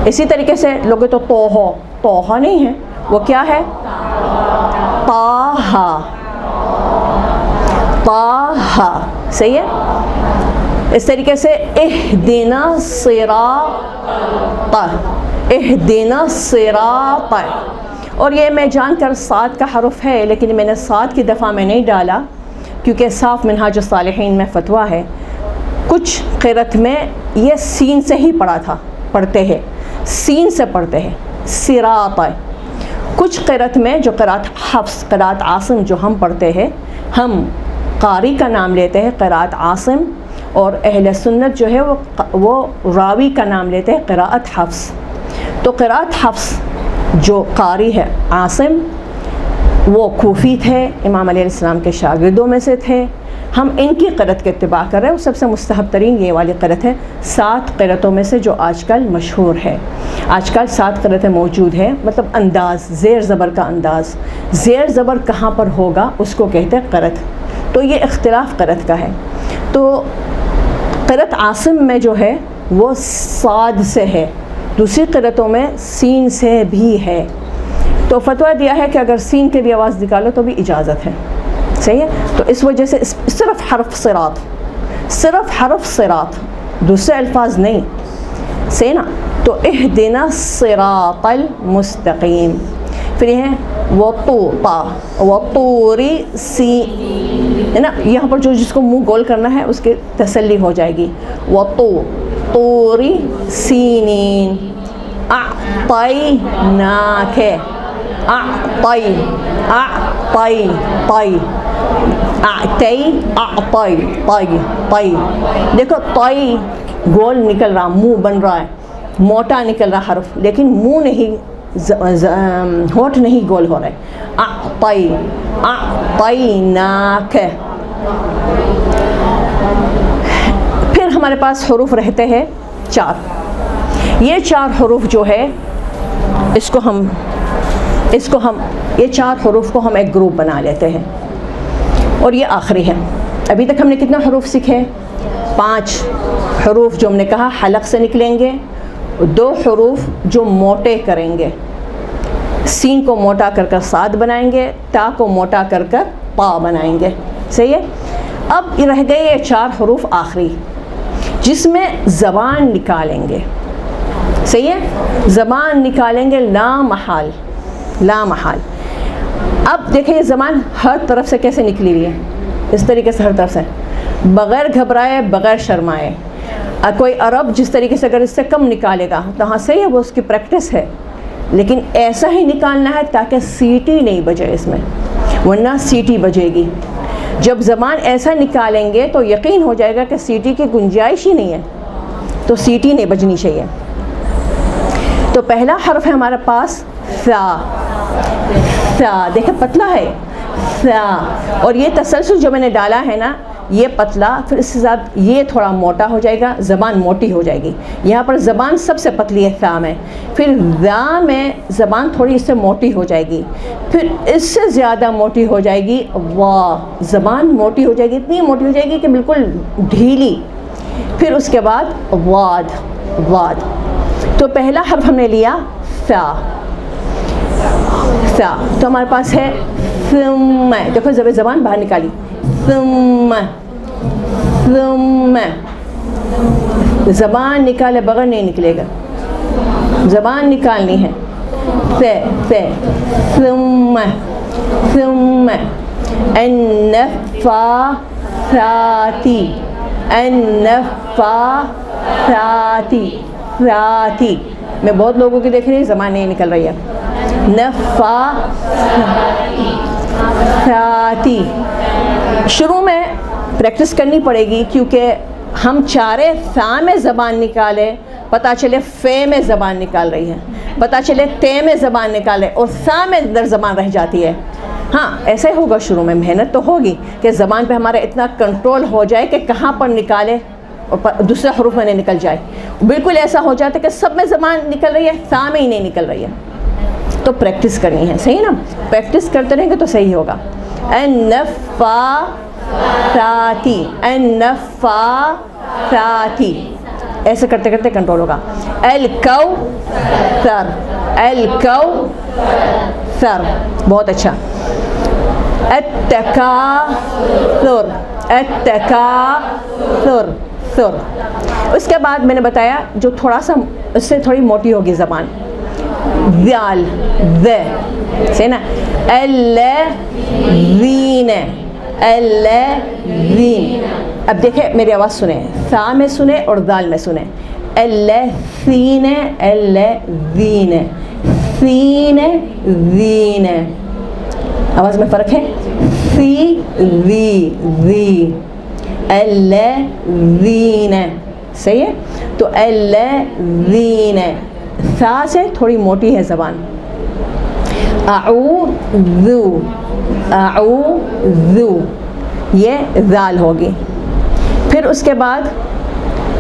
اسی طریقے سے لوگ تو توہا، توہا نہیں ہے، وہ کیا ہے؟ طاہا، طاہا، صحیح ہے؟ اس طریقے سے اہدنا الصراط، اہدنا الصراط، اور یہ میں جان کر صاد کا حرف ہے، لیکن میں نے صاد کی دفعہ میں نہیں ڈالا کیونکہ صاف منہاج الصالحین میں فتویٰ ہے، کچھ قرأت میں یہ سین سے ہی پڑھتے ہیں، سین سے پڑھتے ہیں صراط، کچھ قرأت میں جو قرأت حفص، قرأت عاصم جو ہم پڑھتے ہیں، ہم قاری کا نام لیتے ہیں قرأت عاصم، اور اہل سنت جو ہے وہ راوی کا نام لیتے ہیں قرأت حفص، تو قرأت حفص جو قاری ہے عاصم، وہ کوفی تھے، امام علیہ السلام کے شاگردوں میں سے تھے، ہم ان کی قرأت کے اتباع کر رہے ہیں، وہ سب سے مستحب ترین یہ والی قرأت ہے، 7 قرأتوں میں سے جو آج کل مشہور ہے، آج کل 7 قرأتیں موجود ہیں، مطلب انداز، زیر زبر کا انداز، زیر زبر کہاں پر ہوگا اس کو کہتے ہیں قرأت، تو یہ اختلاف قرأت کا ہے۔ تو قرأت عاصم میں جو ہے وہ صاد سے ہے، دوسری قرأتوں میں سین سے بھی ہے، تو فتویٰ دیا ہے کہ اگر سین کے بھی آواز نکالو تو بھی اجازت ہے، صحیح ہے؟ تو اس وجہ سے صرف حرف صراط، صرف حرف صراط، دوسرے الفاظ نہیں، صحیح نا؟ تو اہدنا الصراط المستقیم، پھر یہ ہے وطوطا، وطوری سی، ہے نا؟ یہاں پر جو جس کو منہ گول کرنا ہے اس کی تسلی ہو جائے گی، طوری سینین، اعطیناک، اعطی، اعطی، طی، اعطی، اعطی، طی، طی، دیکھو طی گول نکل رہا، منہ بن رہا ہے، موٹا نکل رہا حرف، لیکن منہ نہیں، ہونٹ نہیں گول ہو رہے، اعطی، اعطیناک۔ پھر ہمارے پاس حروف رہتے ہیں 4، یہ 4 حروف جو ہے اس کو ہم یہ 4 حروف کو ہم ایک گروپ بنا لیتے ہیں، اور یہ آخری ہے۔ ابھی تک ہم نے کتنا حروف سیکھے؟ 5 حروف جو ہم نے کہا حلق سے نکلیں گے، 2 حروف جو موٹے کریں گے، سین کو موٹا کر کر صاد بنائیں گے، تا کو موٹا کر کر پا بنائیں گے، صحیح ہے؟ اب رہ گئے یہ 4 حروف آخری جس میں زبان نکالیں گے، صحیح ہے؟ زبان نکالیں گے لا محال، لا محال۔ اب دیکھیں یہ زبان ہر طرف سے کیسے نکلی ہوئی ہے، اس طریقے سے ہر طرف سے، بغیر گھبرائے، بغیر شرمائے. کوئی عرب جس طریقے سے اگر اس سے کم نکالے گا تو ہاں صحیح ہے، وہ اس کی پریکٹس ہے، لیکن ایسا ہی نکالنا ہے تاکہ سیٹی نہیں بجے اس میں، ورنہ سیٹی بجے گی. جب زبان ایسا نکالیں گے تو یقین ہو جائے گا کہ سیٹی کی گنجائش ہی نہیں ہے، تو سیٹی نہیں بجنی چاہیے. تو پہلا حرف ہے ہمارے پاس ثا. ثا دیکھیں پتلا ہے ثا، اور یہ تسلسل جو میں نے ڈالا ہے نا یہ پتلا، پھر اس کے ساتھ یہ تھوڑا موٹا ہو جائے گا، زبان موٹی ہو جائے گی. یہاں پر زبان سب سے پتلی ہے ثا میں، پھر ذا میں زبان تھوڑی اس سے موٹی ہو جائے گی، پھر اس سے زیادہ موٹی ہو جائے گی وا. زبان موٹی ہو جائے گی، اتنی موٹی ہو جائے گی کہ بالکل ڈھیلی. پھر اس کے بعد واد. واد تو پہلا حرف ہم نے لیا ثا. ثا تو ہمارے پاس ہے ثم. دیکھو زبان باہر نکالی، ثم. ثم زبان نکالے بغیر نہیں نکلے گا، زبان نکالنی ہے. ثم. ثم النفاثات. النفاثات. ثاتی میں بہت لوگوں کی دیکھ رہی ہے زبان نہیں نکل رہی ہے. ثاتی شروع میں پریکٹس کرنی پڑے گی، کیونکہ ہم چارے ثا میں زبان نکالے، پتہ چلے فے میں زبان نکال رہی ہے، پتہ چلے تے میں زبان نکالے اور ثا میں در زبان رہ جاتی ہے. ہاں ایسے ہوگا، شروع میں محنت تو ہوگی کہ زبان پہ ہمارا اتنا کنٹرول ہو جائے کہ کہاں پر نکالے اور دوسرے حروف میں نہیں نکل جائے. بالکل ایسا ہو جاتا ہے کہ سب میں زبان نکل رہی ہے، ثا میں ہی نہیں نکل رہی ہے. تو پریکٹس کرنی ہے، صحیح نا، پریکٹس کرتے رہیں گے تو صحیح ہوگا. النفاثاتی. النفاثاتی ایسے کرتے کرتے کنٹرول ہوگا. الکوثر. الکوثر بہت اچھا. التکاثر. التکاثر. ثر. اس کے بعد میں نے بتایا جو تھوڑا سا اس سے تھوڑی موٹی ہوگی زبان، ذال. ذ صحیح نا. الذین. الذین. اب دیکھیں میری آواز سنیں، ثا میں سنیں اور ذال میں سنیں. الذین. الذین. ذین. ذین. آواز میں فرق ہے. ذی. ذی. ذی. الذین. صحیح ہے. تو الذین ثا سے تھوڑی موٹی ہے زبان. اعوذ. اعوذ یہ ذال ہوگی. پھر اس کے بعد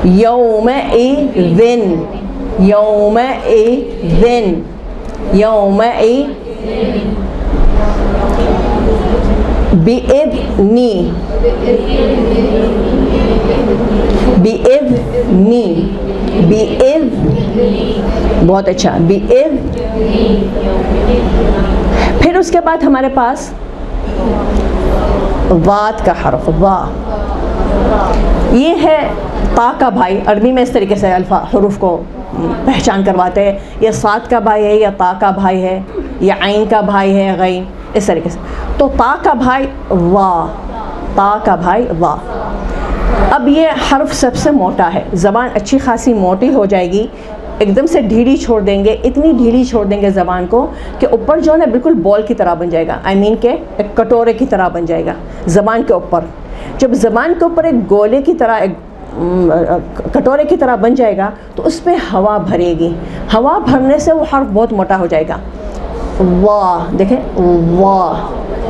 یومئذ. یومئذ. یومئذ. بِإِذْنِ. بِإِذْنِ. بِإِذْنِ بہت اچھا. بِإِذْنِ. پھر اس کے بعد ہمارے پاس واد کا حرف وا. یہ ہے تا کا بھائی. عربی میں اس طریقے سے حروف کو پہچان کرواتے ہیں، یہ صاد کا بھائی ہے، یا تا کا بھائی ہے، یا عین کا بھائی ہے، غین، اس طریقے سے. تو تا کا بھائی وا. تا کا بھائی وا. اب یہ حرف سب سے موٹا ہے، زبان اچھی خاصی موٹی ہو جائے گی. ایک دم سے ڈھیلی چھوڑ دیں گے، اتنی ڈھیلی چھوڑ دیں گے زبان کو کہ اوپر جو ہے نا بالکل بال کی طرح بن جائے گا. کہ ایک کٹورے کی طرح بن جائے گا زبان کے اوپر. جب زبان کے اوپر ایک گولے کی طرح، ایک کٹورے کی طرح بن جائے گا تو اس پہ ہوا بھرے گی. ہوا بھرنے سے وہ حرف بہت موٹا ہو جائے گا. وا. دیکھیں وا،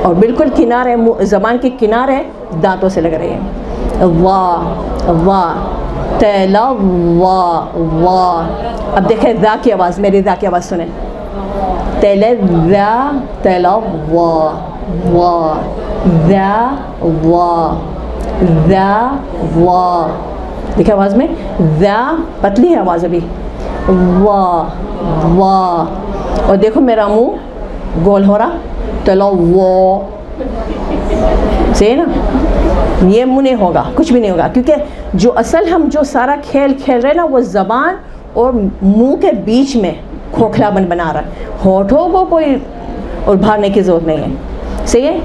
اور بالکل کنارے زبان کے کنارے دانتوں سے لگ رہے ہیں. وا. وا. تلا. وا. وا. اب دیکھیں ذا کی آواز، میری ذا کی آواز سنیں. تلا. ذا. تلا. وا. وا. ذا. وا. ذا. وا. دیکھیں آواز میں ذا پتلی ہے آواز ابھی. وا. وا. اور دیکھو میرا منہ گول ہو رہا. تلا. وا. صحیح نا. یہ منہ نہیں ہوگا، کچھ بھی نہیں ہوگا، کیونکہ جو اصل ہم جو سارا کھیل کھیل رہے ہیں نا وہ زبان اور منہ کے بیچ میں کھوکھلا بنا رہا ہے. ہونٹوں کو کوئی ابھارنے کی ضرورت نہیں ہے. صحیح ہے.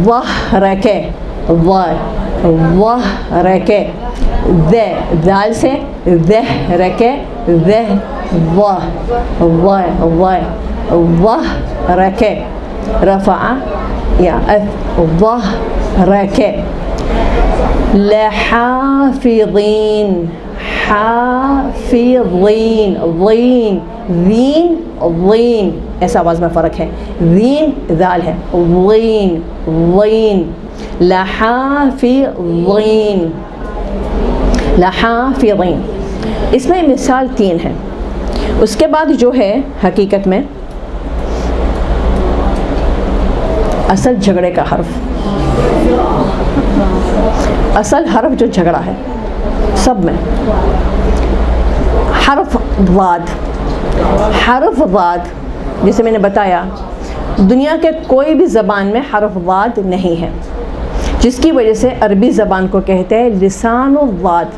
ظہرک ظہرک دال سے ظہرک ظہرک رفع یا ظہرک. لحافظین حافظین ضین ذین ضین ایسا آواز میں فرق ہے. ذین ذال ہے. ضین ضین لحافظین لحافظین. اس میں مثال 3 ہے. اس کے بعد جو ہے حقیقت میں اصل جھگڑے کا حرف، اصل حرف جو جھگڑا ہے سب میں، حرف ضاد. حرف ضاد جسے میں نے بتایا دنیا کے کوئی بھی زبان میں حرف ضاد نہیں ہے، جس کی وجہ سے عربی زبان کو کہتے ہیں لسان الضاد.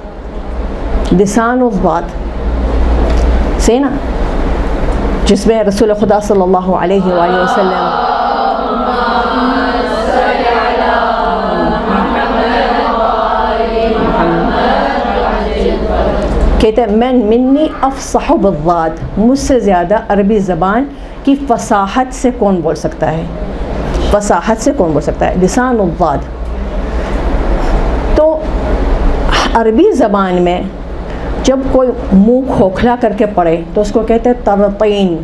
لسان الضاد صحیح نا، جس میں رسول خدا صلی اللہ علیہ وآلہ وسلم کہتے ہیں من منی افصح بالضاد، مجھ سے زیادہ عربی زبان کی فصاحت سے کون بول سکتا ہے، فصاحت سے کون بول سکتا ہے. لسان الضاد. تو عربی زبان میں جب کوئی منہ کھوکھلا کر کے پڑھے تو اس کو کہتے ہیں ترطین.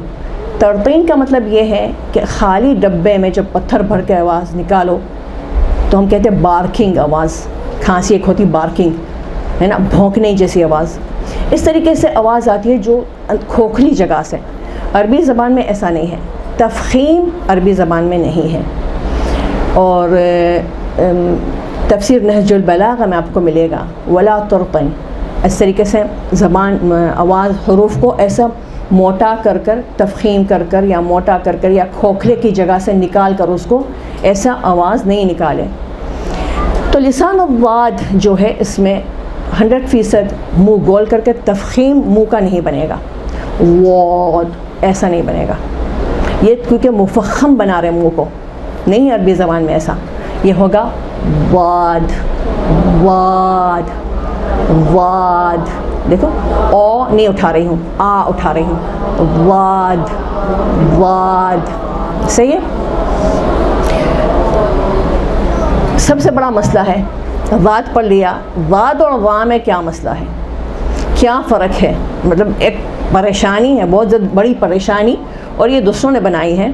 ترطین کا مطلب یہ ہے کہ خالی ڈبے میں جب پتھر بھر کے آواز نکالو تو ہم کہتے ہیں بارکنگ آواز. کھانسی ایک ہوتی بارکنگ ہے نا، بھونکنے جیسی آواز. اس طریقے سے آواز آتی ہے جو کھوکھلی جگہ سے. عربی زبان میں ایسا نہیں ہے. تفخیم عربی زبان میں نہیں ہے. اور تفسیر نہج البلاغہ میں آپ کو ملے گا ولا ترطن. اس طریقے سے زبان آواز حروف کو ایسا موٹا کر کر تفخیم کر کر یا موٹا کر کر یا کھوکھلے کی جگہ سے نکال کر اس کو ایسا آواز نہیں نکالے. تو لسان الضاد جو ہے اس میں 100% منہ گول کر کے تفخیم منہ کا نہیں بنے گا. واد ایسا نہیں بنے گا. یہ کیونکہ مفخم بنا رہے منہ کو، نہیں عربی زبان میں ایسا. یہ ہوگا واد واد واد. دیکھو او نہیں اٹھا رہی ہوں، آ اٹھا رہی ہوں. واد واد. صحیح ہے. سب سے بڑا مسئلہ ہے ضاد پڑھ لیا. ضاد اور ضا میں کیا مسئلہ ہے، کیا فرق ہے؟ مطلب ایک پریشانی ہے، بہت بڑی پریشانی، اور یہ دوسروں نے بنائی ہے.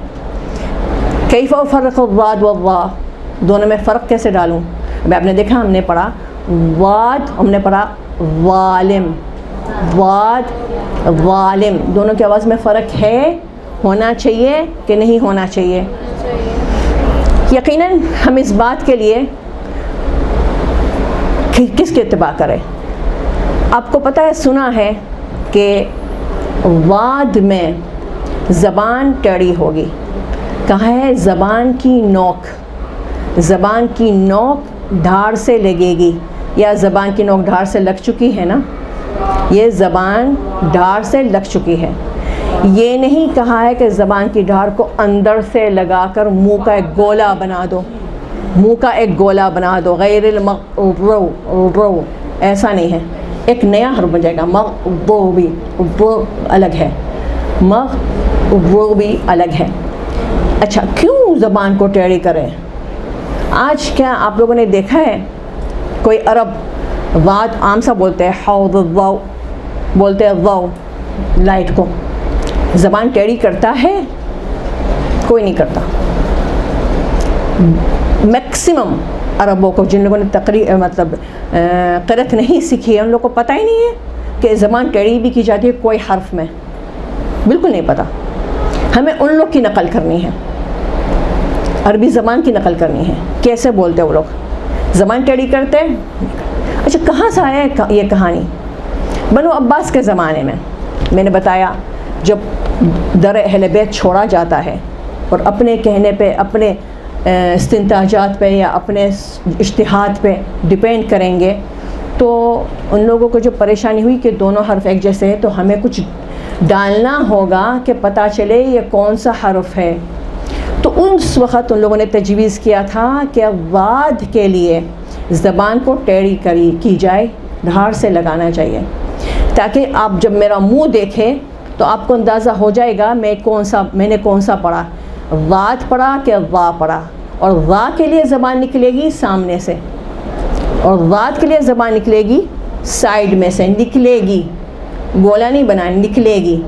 کیف افرق الضاد والضا، دونوں میں فرق کیسے ڈالوں؟ اب آپ نے دیکھا ہم نے پڑھا ضاد، ہم نے پڑھا ظالم. ضاد ظالم، دونوں کی آواز میں فرق ہے، ہونا چاہیے کہ نہیں ہونا چاہیے؟ یقیناً ہم اس بات کے لیے کس کی اتباع کریں؟ آپ کو پتہ ہے، سنا ہے کہ واد میں زبان ٹیڑھی ہوگی. کہا ہے زبان کی نوک، زبان کی نوک دھاڑ سے لگے گی، یا زبان کی نوک دھاڑ سے لگ چکی ہے نا، یہ زبان دھاڑ سے لگ چکی ہے. یہ نہیں کہا ہے کہ زبان کی دھاڑ کو اندر سے لگا کر منہ کا ایک گولا بنا دو، منہ کا ایک گولا بنا دو. غیر المغضوب ایسا نہیں ہے. ایک نیا حرف بن جائے گا. مغضوبی الگ ہے، مغضوبی الگ ہے. اچھا کیوں زبان کو ٹیڑھی کریں؟ آج کیا آپ لوگوں نے دیکھا ہے کوئی عرب واد عام سا بولتے ہیں، حوض الضو بولتے ہیں، ضو لائٹ کو زبان ٹیڑھی کرتا ہے؟ کوئی نہیں کرتا. میکسیمم عربوں کو، جن لوگوں نے قرأت نہیں سیکھی ہے، ان لوگوں کو پتہ ہی نہیں ہے کہ زبان ٹیڑھی بھی کی جاتی ہے کوئی حرف میں. بالکل نہیں پتہ. ہمیں ان لوگ کی نقل کرنی ہے، عربی زبان کی نقل کرنی ہے. کیسے بولتے وہ لوگ؟ زبان ٹیڑھی کرتے. اچھا کہاں سے آیا یہ کہانی؟ بنو عباس کے زمانے میں نے بتایا جب در اہل بیت چھوڑا جاتا ہے اور اپنے کہنے پہ، اپنے استنتاجات پہ یا اپنے اجتہاد پہ ڈیپینڈ کریں گے، تو ان لوگوں کو جو پریشانی ہوئی کہ دونوں حرف ایک جیسے ہیں، تو ہمیں کچھ ڈالنا ہوگا کہ پتہ چلے یہ کون سا حرف ہے. تو اس وقت ان لوگوں نے تجویز کیا تھا کہ واد کے لیے زبان کو ٹیڑھی کی جائے، دھار سے لگانا چاہیے، تاکہ آپ جب میرا منہ دیکھیں تو آپ کو اندازہ ہو جائے گا میں نے کون سا پڑھا، واد پڑھا کہ وا پڑھا. اور وا کے لیے زبان نکلے گی سامنے سے، اور واد کے لیے زبان نکلے گی سائیڈ میں سے، نکلے گی، گولا نہیں بنا، نکلے گی.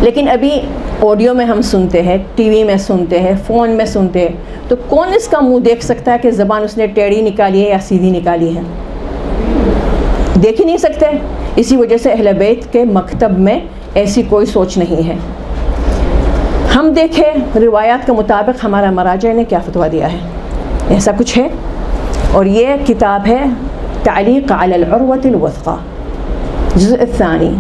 لیکن ابھی آڈیو میں ہم سنتے ہیں، ٹی وی میں سنتے ہیں، فون میں سنتے ہیں، تو کون اس کا منہ دیکھ سکتا ہے کہ زبان اس نے ٹیڑھی نکالی ہے یا سیدھی نکالی ہے؟ دیکھ ہی نہیں سکتے. اسی وجہ سے اہل بیت کے مکتب میں ایسی کوئی سوچ نہیں ہے. ہم دیکھیں روایات کے مطابق ہمارا مراجع نے کیا فتویٰ دیا ہے، ایسا کچھ ہے. اور یہ کتاب ہے تعلیق علی العروۃ الوثقی، جزء الثانی.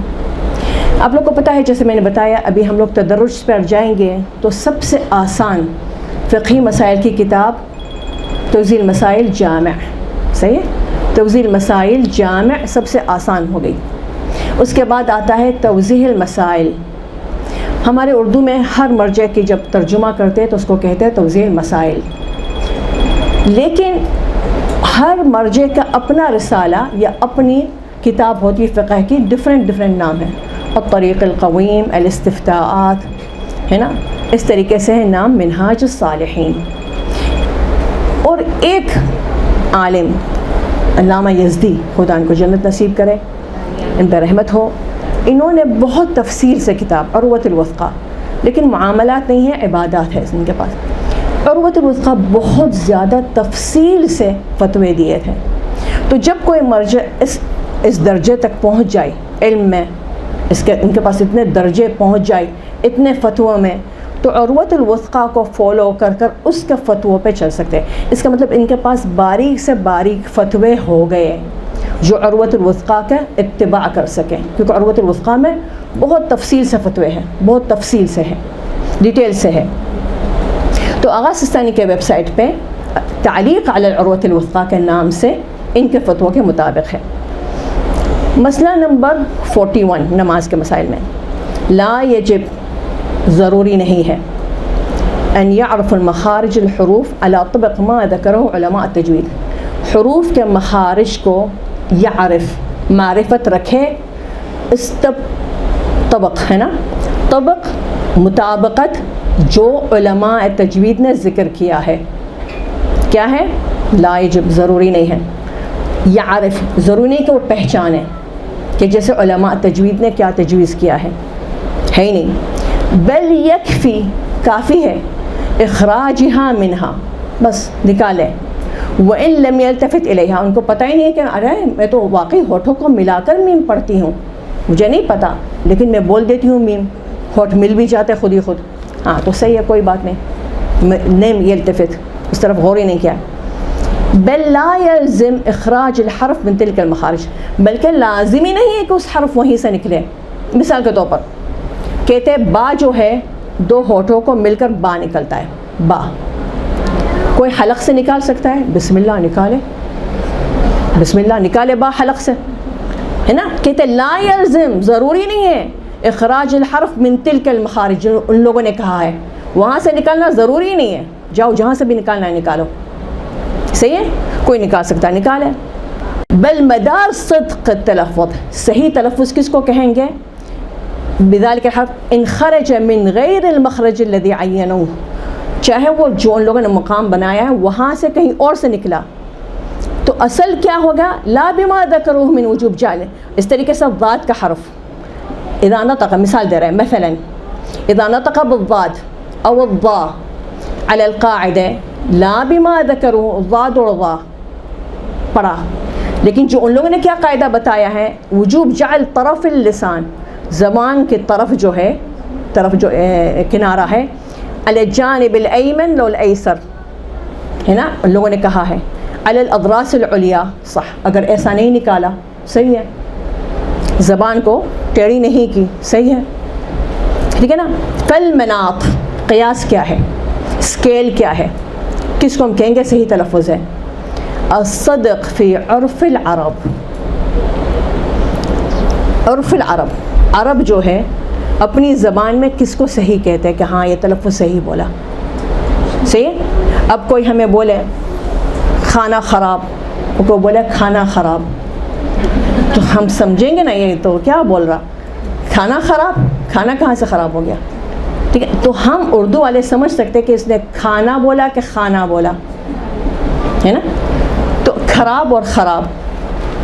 آپ لوگ کو پتہ ہے، جیسے میں نے بتایا ابھی ہم لوگ تدرج پر جائیں گے، تو سب سے آسان فقہی مسائل کی کتاب توضیح المسائل جامع، صحیح ہے، توضیح المسائل جامع سب سے آسان ہو گئی. اس کے بعد آتا ہے توضیح المسائل. ہمارے اردو میں ہر مرجع کی جب ترجمہ کرتے ہیں تو اس کو کہتے ہیں توضیح المسائل. لیکن ہر مرجع کا اپنا رسالہ یا اپنی کتاب ہوتی ہے فقہ کی، ڈفرینٹ نام ہے. الطریق القویم، الاستفتاءات، ہے نا، اس طریقے سے ہے نام منہاج الصالحین. اور ایک عالم علامہ یزدی، خدا ان کو جنت نصیب کرے، ان پہ رحمت ہو، انہوں نے بہت تفصیل سے کتاب عروۃ الوثقی، لیکن معاملات نہیں ہیں، عبادات ہے ان کے پاس. عروۃ الوثقی بہت زیادہ تفصیل سے فتوے دیے تھے. تو جب کوئی مرجع اس درجے تک پہنچ جائے علم میں، ان کے پاس اتنے درجے پہنچ جائے اتنے فتووں میں، تو عروۃ الوثقی کو فالو کر اس کے فتووں پہ چل سکتے ہیں. اس کا مطلب ان کے پاس باریک سے باریک فتوے ہو گئے جو عروۃ الوثقی کا اتباع کر سکیں، کیونکہ عروۃ الوثقی میں بہت تفصیل سے فتوے ہیں، بہت تفصیل سے ہے، ڈیٹیل سے ہے. تو آغا سستانی کے ویب سائٹ پہ تعلیق علی العروۃ الوثقی کے نام سے ان کے فتووں کے مطابق ہے. مسئلہ نمبر 41 نماز کے مسائل میں، لا یجب، ضروری نہیں ہے، ان یعرف المخارج الحروف علی طبق ما ذکرہ علماء التجوید، حروف کے مخارج کو یعرف، معرفت رکھے، اس طبق ہے نا، طبق مطابقت جو علماء تجوید نے ذکر کیا ہے. کیا ہے؟ لا یجب، ضروری نہیں ہے. یعرف، ضروری نہیں کہ وہ پہچانے کہ جیسے علماء تجوید نے کیا تجویز کیا ہے ہی نہیں. بل یکفی، کافی ہے، اخراجہا منہا، بس نکالے. وَإِن لَمْ يَلْتَفِتْ إِلَيْهَا، ان کو پتہ ہی نہیں ہے کہ ارے میں تو واقعی ہونٹوں کو ملا کر میم پڑھتی ہوں، مجھے نہیں پتہ، لیکن میں بول دیتی ہوں میم، ہونٹ مل بھی جاتے خود ہی خود. ہاں تو صحیح ہے، کوئی بات نہیں، نیم یلتفت، اس طرف غور ہی نہیں کیا. بل لا یلزم اخراج الحرف من تلک المخارج، بلکہ لازم ہی نہیں ہے کہ اس حرف وہیں سے نکلے. مثال کے طور پر کہتے ہیں با جو ہے دو ہونٹوں کو مل کر با نکلتا ہے، با کوئی حلق سے نکال سکتا ہے، بسم اللہ نکالے، بسم اللہ نکالے با حلق سے، ہے نا. کہتے لا یلزم، ضروری نہیں ہے، اخراج الحرف من تلک المخارج، ان لوگوں نے کہا ہے وہاں سے نکالنا ضروری نہیں ہے، جاؤ جہاں سے بھی نکالنا ہے نکالو، صحیح ہے، کوئی نکال سکتا ہے نکالے. بل مدار صدق التلفظ، صحیح تلفظ کس کو کہیں گے؟ بذلک الحرف ان خرج من غیر المخرج الذي عینوه، چاہے وہ جو ان لوگوں نے مقام بنایا ہے وہاں سے کہیں اور سے نکلا تو اصل کیا ہوگا؟ لا بما ذکروه من وجوب جعل. اس طریقے سے ضاد کا حرف اذا نطق، مثال دے رہے ہیں، مثلا اذا نطق بالضاد او الضاء على القاعدة لا بما ذکروه، ضاد اور ضاء پڑھا، لیکن جو ان لوگوں نے کیا قاعدہ بتایا ہے، وجوب جعل طرف اللسان، زبان کی طرف جو ہے، طرف جو کنارہ ہے، علی الجانب الایمن لو الایسر، ہے نا، ان لوگوں نے کہا ہے علی الاضراس العلیا، صح، اگر ایسا نہیں نکالا صحیح ہے، زبان کو ٹیڑھی نہیں کی، صحیح ہے، ٹھیک ہے نا. فالمناط، قیاس کیا ہے، اسکیل کیا ہے، کس کو ہم کہیں گے صحیح تلفظ ہے؟ الصدق فی عرف العرب، عرف العرب، عرب جو ہے اپنی زبان میں کس کو صحیح کہتے ہیں کہ ہاں یہ تلفظ صحیح بولا. صحیح. اب کوئی ہمیں بولے کھانا خراب، کوئی بولے کھانا خراب، تو ہم سمجھیں گے نا یہ تو کیا بول رہا، کھانا خراب، کھانا کہاں سے خراب ہو گیا. ٹھیک ہے، تو ہم اردو والے سمجھ سکتے کہ اس نے کھانا بولا کہ کھانا بولا، ہے نا. تو خراب اور خراب،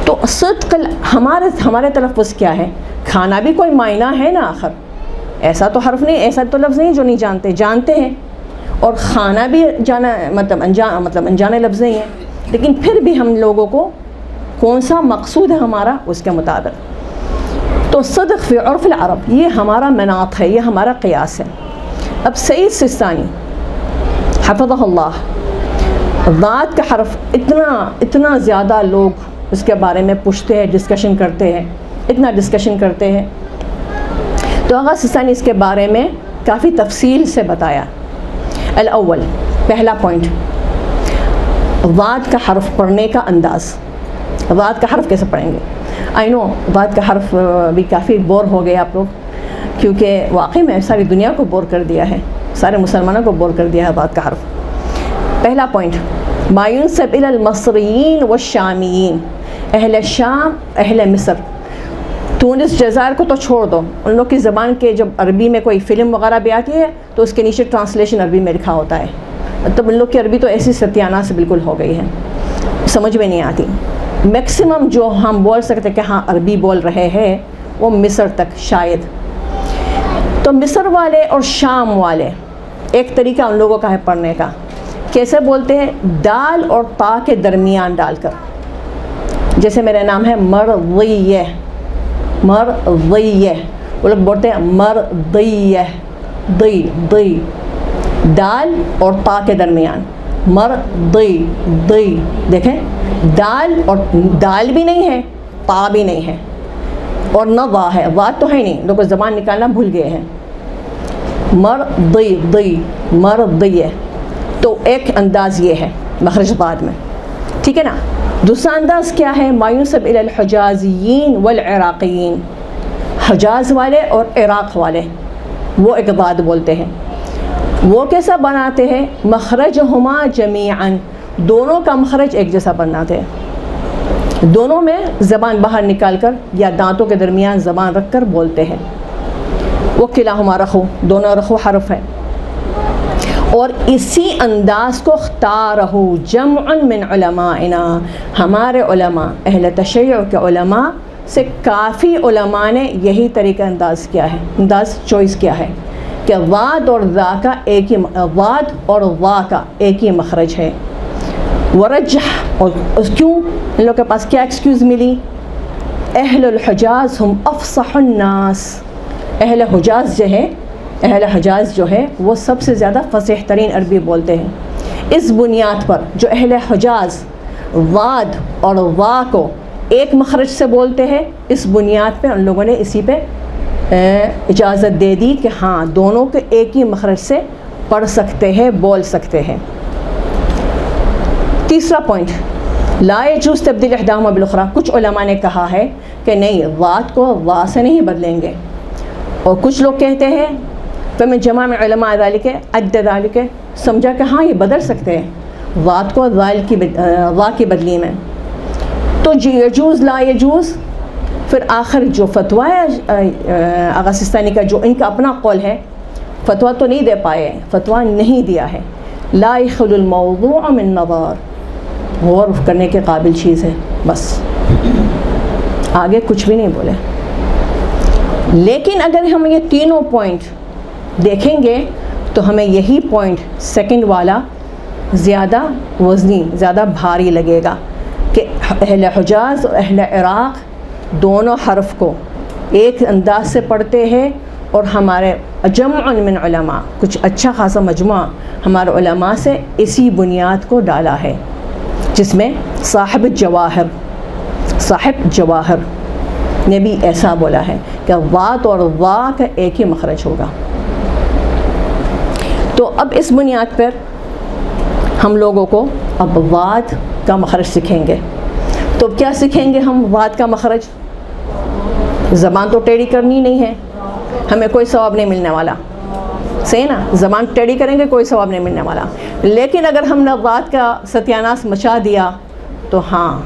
تو صدق ہمارے تلفظ کیا ہے. کھانا بھی کوئی معنی ہے نا آخر، ایسا تو حرف نہیں، ایسا تو لفظ نہیں جو نہیں جانتے ہیں. اور کھانا بھی جانا مطلب انجانے لفظ نہیں ہے، لیکن پھر بھی ہم لوگوں کو کون سا مقصود ہے ہمارا اس کے مطابق. تو صدق فی عرف العرب یہ ہمارا مناط ہے، یہ ہمارا قیاس ہے. اب سعید سستانی حفظہ اللہ، ذات کا حرف اتنا زیادہ لوگ اس کے بارے میں پوچھتے ہیں، ڈسکشن کرتے ہیں، اتنا ڈسکشن کرتے ہیں. تو آغا سستانی اس کے بارے میں کافی تفصیل سے بتایا. الاول، پہلا پوائنٹ، ذات کا حرف پڑھنے کا انداز. ذات کا حرف کیسے پڑھیں گے؟ آئی نو ذات کا حرف بھی کافی بور ہو گئے آپ لوگ، کیونکہ واقعی میں ساری دنیا کو بور کر دیا ہے، سارے مسلمانوں کو بور کر دیا ہے ذات کا حرف. پہلا پوائنٹ، ما ينسب الى المصریین والشامیین، اہل شام، اہل مصر. تونس جزائر کو تو چھوڑ دو، ان لوگ کی زبان کے جب عربی میں کوئی فلم وغیرہ بھی آتی ہے تو اس کے نیچے ٹرانسلیشن عربی میں لکھا ہوتا ہے. مطلب ان لوگ کی عربی تو ایسی ستیانہ سے بالکل ہو گئی ہے، سمجھ میں نہیں آتی. میکسیمم جو ہم بول سکتے کہ ہاں عربی بول رہے ہیں وہ مصر تک شاید. تو مصر والے اور شام والے ایک طریقہ ان لوگوں کا ہے پڑھنے کا. کیسے بولتے ہیں؟ دال اور تا کے درمیان ڈال کر. جیسے میرا نام ہے مرضیہ، مرضیہ، وہ لوگ بولتے ہیں مرضیہ، دی دال اور تا کے درمیان، مرضی. دیکھیں دال، اور دال بھی نہیں ہے، تا بھی نہیں ہے، اور نہ وا ہے، وا تو ہے نہیں، لوگ زبان نکالنا بھول گئے ہیں. مرضی، مرضیہ. تو ایک انداز یہ ہے مخرج بعد میں، ٹھیک ہے نا. دوسرا انداز کیا ہے؟ ما ينسب الى الحجازیین والعراقیین، حجاز والے اور عراق والے وہ ایک بات بولتے ہیں. وہ کیسا بناتے ہیں؟ مخرجہما جمیعا، دونوں کا مخرج ایک جیسا بناتے ہیں، دونوں میں زبان باہر نکال کر یا دانتوں کے درمیان زبان رکھ کر بولتے ہیں. وہ کلاہما رخو، دونوں رخو حرف ہے. اور اسی انداز کو اختارہ جمع من علمائنا، ہمارے علماء اہل تشیع کے علماء سے کافی علماء نے یہی طریقہ انداز کیا ہے، انداز چوائس کیا ہے کہ واد اور ذا کا ایک ہی، واد اور وا کا ایک ہی مخرج ہے. ورجح، اور کیوں ان لوگوں کے پاس کیا ایکسکیوز ملی؟ اہل الحجاز ہم افصح الناس، اہل حجاز جو ہے، اہل حجاز جو ہے وہ سب سے زیادہ فصیح ترین عربی بولتے ہیں. اس بنیاد پر جو اہل حجاز واد اور وا کو ایک مخرج سے بولتے ہیں، اس بنیاد پہ ان لوگوں نے اسی پہ اجازت دے دی کہ ہاں دونوں کے ایک ہی مخرج سے پڑھ سکتے ہیں، بول سکتے ہیں. تیسرا پوائنٹ، لا یجوز تبدیل احداہما بالاخری. کچھ علماء نے کہا ہے کہ نہیں، واد کو وا سے نہیں بدلیں گے، اور کچھ لوگ کہتے ہیں فمن جمع میں علماء ذالک عد ذالک، سمجھا کہ ہاں یہ بدل سکتے ہیں واد کو وا کی بدلی میں. تو یجوز لا یجوز، پھر آخر جو فتویٰ ہے آغا سستانی کا، جو ان کا اپنا قول ہے، فتویٰ تو نہیں دے پائے، فتویٰ نہیں دیا ہے. لا يخلو الموضوع من نظر، غور کرنے کے قابل چیز ہے، بس آگے کچھ بھی نہیں بولے. لیکن اگر ہم یہ تینوں پوائنٹ دیکھیں گے تو ہمیں یہی پوائنٹ سیکنڈ والا زیادہ وزنی، زیادہ بھاری لگے گا کہ اہل حجاز اور اہل عراق دونوں حرف کو ایک انداز سے پڑھتے ہیں، اور ہمارے جمع من علماء، کچھ اچھا خاصا مجموعہ ہمارے علماء سے اسی بنیاد کو ڈالا ہے، جس میں صاحب جواہر نے بھی ایسا بولا ہے کہ واد اور وا کا ایک ہی مخرج ہوگا. تو اب اس بنیاد پر ہم لوگوں کو اب واد کا مخرج سیکھیں گے. تو کیا سیکھیں گے ہم واد کا مخرج؟ زبان تو ٹیڑھی کرنی نہیں ہے، ہمیں کوئی ثواب نہیں ملنے والا. صحیح نا, زبان ٹیڑھی کریں گے کوئی ثواب نہیں ملنے والا. لیکن اگر ہم نے بات کا ستیاناس مچا دیا تو ہاں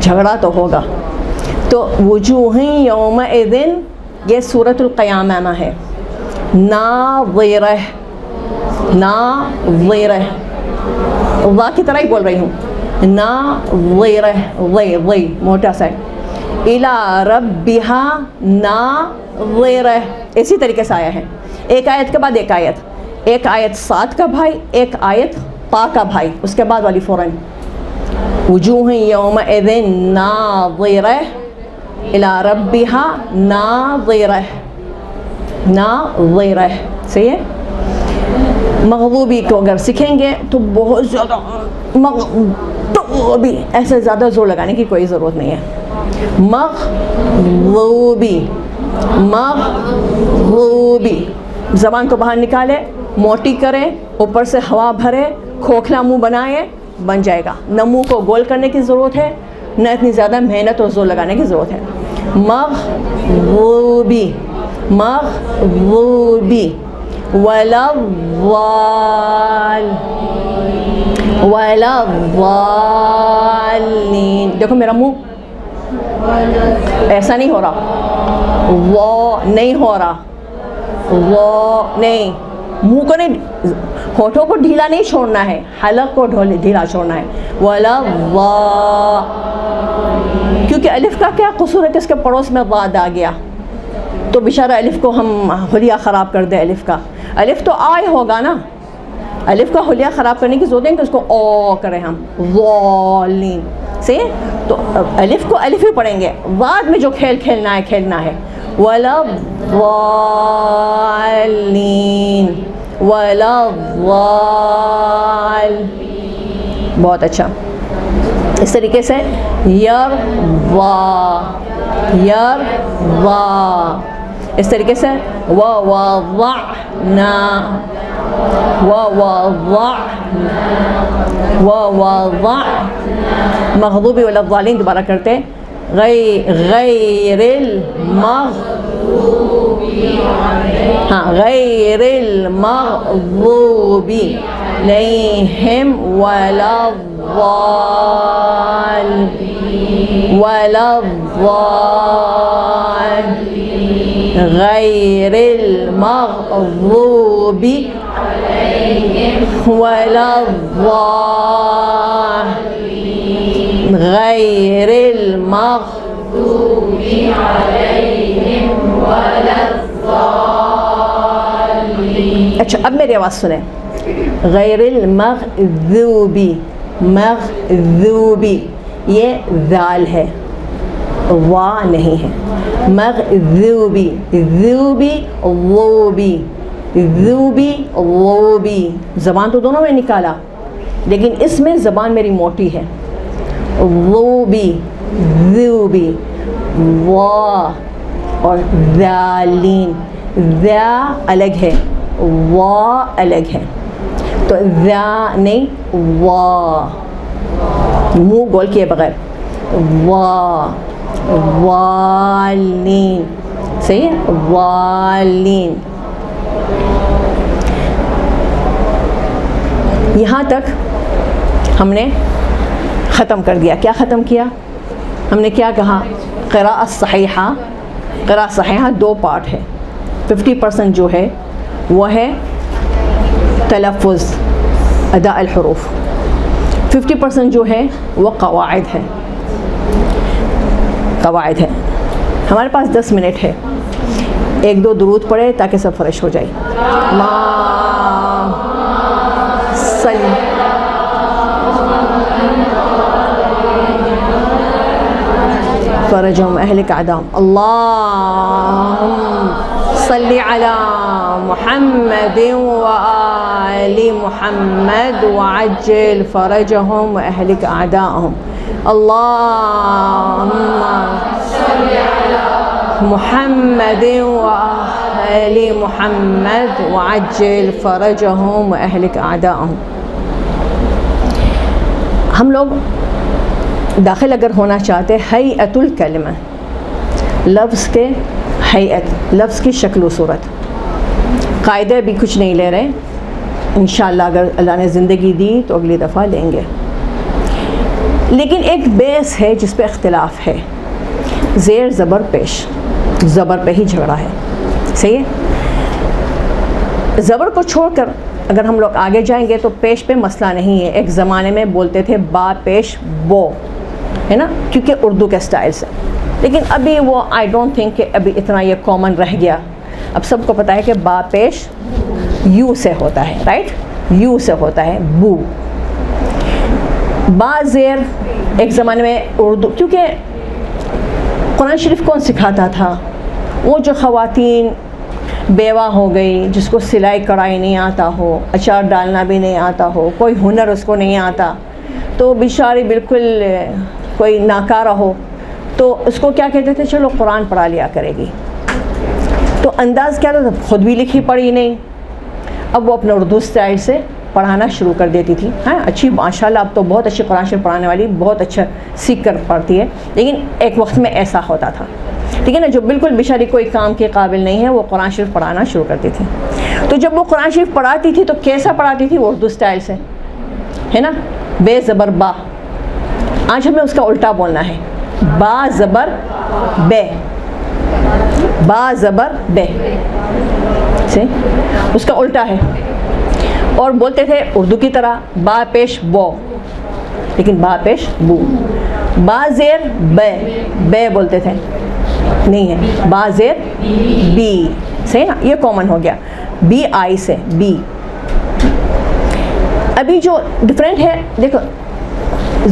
جھگڑا تو ہوگا. تو وجوہ یومئذ یہ سورۃ القیامہ میں ہے. ناظرہ, ناظرہ, وا کی طرح ہی بول رہی ہوں, ناظرہ, وی موٹا سا, الی ربہا ناظرہ, اسی طریقے سے آیا ہے. ایک آیت کے بعد ایک آیت, ایک آیت سات کا بھائی, ایک آیت پا کا بھائی, اس کے بعد والی فوراً وجوہ یومئذ ناظرہ الی ربہا ناظرہ, ناظرہ. صحیح ہے. مغضوبی کو اگر سیکھیں گے تو بہت زیادہ مغضوبی, ایسے زیادہ زور لگانے کی کوئی ضرورت نہیں ہے. مغضوبی, مغضوبی, زبان کو باہر نکالے, موٹی کرے, اوپر سے ہوا بھرے, کھوکھلا منہ بنائے, بن جائے گا. نہ منہ کو گول کرنے کی ضرورت ہے, نہ اتنی زیادہ محنت اور زور لگانے کی ضرورت ہے. مغضوبی, مغضوبی, وَلَضَّالِّينَ. دیکھو میرا منہ ایسا نہیں ہو رہا, وہ نہیں ہو رہا, وہ نہیں, منہ کو نہیں, ہونٹوں کو ڈھیلا نہیں چھوڑنا ہے, حلق کو ڈھیلا چھوڑنا ہے. کیونکہ الف کا کیا قصور ہے کہ اس کے پڑوس میں ضاد آ گیا تو بیچارہ الف کو ہم حلیہ خراب کر دیں. الف کا, الف تو آئے ہوگا نا, الف کا حلیہ خراب کرنے کی ضرورت ہے کہ اس کو او کریں ہم, ضالین. صحیح. تو الف کو الف ہی پڑھیں گے, بعد میں جو کھیل کھیلنا ہے کھیلنا ہے. وَلَضَّالِّينَ, وَلَضَّالِّينَ. بہت اچھا. اس طریقے سے یروا, یروا, اس طریقے سے وَوَضَعْنَا, وَوَضَعْنَا. مغضوبی والضالین دوبارہ کرتے, غیر المغضوبی, ہاں غیر المغضوبی علیہم وَلَضَّالِّينَ, غیر المغضوبی وَلَضَّالِّينَ, غیر المغضوب علیہم وَلَضَّالِّينَ. اچھا اب میری آواز سنیں. غیر المغضوبی, مغضوبی یہ ذال ہے, وا نہیں ہے. مغضوبی, ذوبی, ووبی, ذوبی, ووبی, زبان تو دونوں میں نکالا لیکن اس میں زبان میری موٹی ہے. ووبی, ذوبی, وا اور ذالین, ذا الگ ہے, وا الگ ہے. تو ذا نہیں, وا, منہ گول کیے بغیر, وا, والین. صحیح ہے, والین. یہاں تک ہم نے ختم کر دیا. کیا ختم کیا ہم نے, کیا کہا؟ قراءۃ صحیحہ. قراءۃ صحیحہ دو پارٹ ہے. 50% جو ہے وہ ہے تلفظ, ادا الحروف. 50% جو ہے وہ قواعد ہے, قواعد ہے. ہمارے پاس 10 منٹ ہے, ایک دو درود پڑھے تاکہ سب فریش ہو جائے. فرجهم اهلك اعدام. اللهم صل على محمد وآل محمد وعجل فرجهم واهلك اعداءهم. اللهم صل على محمد وآل محمد وعجل فرجهم واهلك اعداءهم. ہم لوگ داخل اگر ہونا چاہتے, حیۃ الکلمہ, لفظ کے حیت لفظ کی شکل و صورت. قاعدے بھی کچھ نہیں لے رہے انشاءاللہ، اگر اللہ نے زندگی دی تو اگلی دفعہ لیں گے. لیکن ایک بیس ہے جس پہ اختلاف ہے، زیر زبر پیش. زبر پہ ہی جھگڑا ہے. صحیح ہے. زبر کو چھوڑ کر اگر ہم لوگ آگے جائیں گے تو پیش پہ مسئلہ نہیں ہے. ایک زمانے میں بولتے تھے با پیش بو، ہے نا، کیونکہ اردو کے سٹائل سے. لیکن ابھی وہ آئی ڈونٹ تھنک کہ ابھی اتنا یہ کامن رہ گیا. اب سب کو پتہ ہے کہ با پیش یو سے ہوتا ہے، رائٹ، یو سے ہوتا ہے بو. با زیر ایک زمانے میں اردو، کیونکہ قرآن شریف کون سکھاتا تھا؟ وہ جو خواتین بیوہ ہو گئی، جس کو سلائی کڑھائی نہیں آتا ہو، اچار ڈالنا بھی نہیں آتا ہو، کوئی ہنر اس کو نہیں آتا، تو بیچاری بالکل کوئی ناکارہ ہو، تو اس کو کیا کہتے تھے؟ چلو قرآن پڑھا لیا کرے گی. تو انداز کیا تھا؟ خود بھی لکھی پڑھی نہیں، اب وہ اپنے اردو سٹائل سے پڑھانا شروع کر دیتی تھی. ہاں اچھی ماشاءاللہ، اب تو بہت اچھی قرآن شریف پڑھانے والی بہت اچھا سیکھ کر پڑھتی ہے. لیکن ایک وقت میں ایسا ہوتا تھا، ٹھیک ہے نا، جو بالکل بیچاری کوئی کام کے قابل نہیں ہے وہ قرآن شریف پڑھانا شروع کرتی تھی. تو جب وہ قرآن شریف پڑھاتی تھی تو کیسا پڑھاتی تھی؟ وہ اردو سٹائل سے، ہے نا، بے زبر با. آج ہمیں اس کا الٹا بولنا ہے، با زبر بے، با زبر بے سے اس کا الٹا ہے. اور بولتے تھے اردو کی طرح با پیش بو، لیکن با پیش بو. با زیر بے، بے بولتے تھے، نہیں ہے. با زیر بی، صحیح نا، یہ کامن ہو گیا. بی آئی سے بی. ابھی جو ڈفرینٹ ہے دیکھو،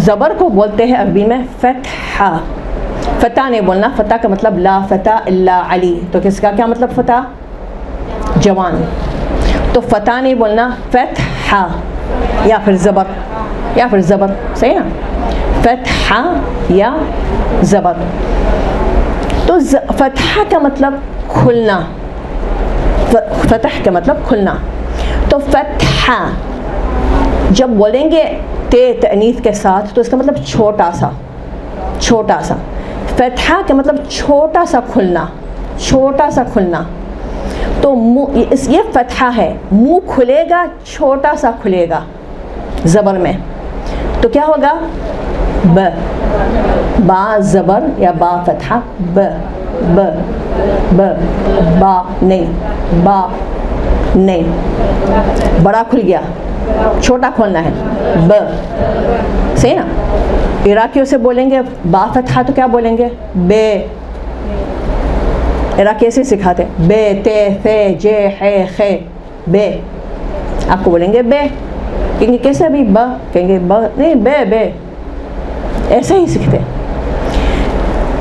زبر کو بولتے ہیں عربی میں فتحہ. فتح نہیں بولنا، فتح کا مطلب لا فتح الا علی. تو کس کا کیا مطلب فتح؟ جوان. تو فتح نہیں بولنا، فتحہ یا پھر زبر، یا پھر زبر، صحیح نا، فتحہ یا زبر. تو فتح کا مطلب کھلنا، فتح کا مطلب کھلنا. تو فتح جب بولیں گے تے تانیث کے ساتھ تو اس کا مطلب چھوٹا سا، چھوٹا سا. فتح کا مطلب چھوٹا سا کھلنا، چھوٹا سا کھلنا. تو یہ فتحہ ہے، منہ کھلے گا، چھوٹا سا کھلے گا زبر میں. تو کیا ہوگا؟ ب. با زبر یا با فتحہ ب، ب ب. با نہیں، با نہیں، بڑا کھل گیا، چھوٹا کھولنا ہے، ب. صحیح نا. عراقیوں سے بولیں گے با فتحہ تو کیا بولیں گے؟ بے. عراقی ایسے سکھاتے، بے تے ثے جے ہے خے، بے. آپ کو بولیں گے بے، کہیں گے کیسے ابھی ب، کہیں گے ب نہیں، بے بے، ایسے ہی سیکھتے.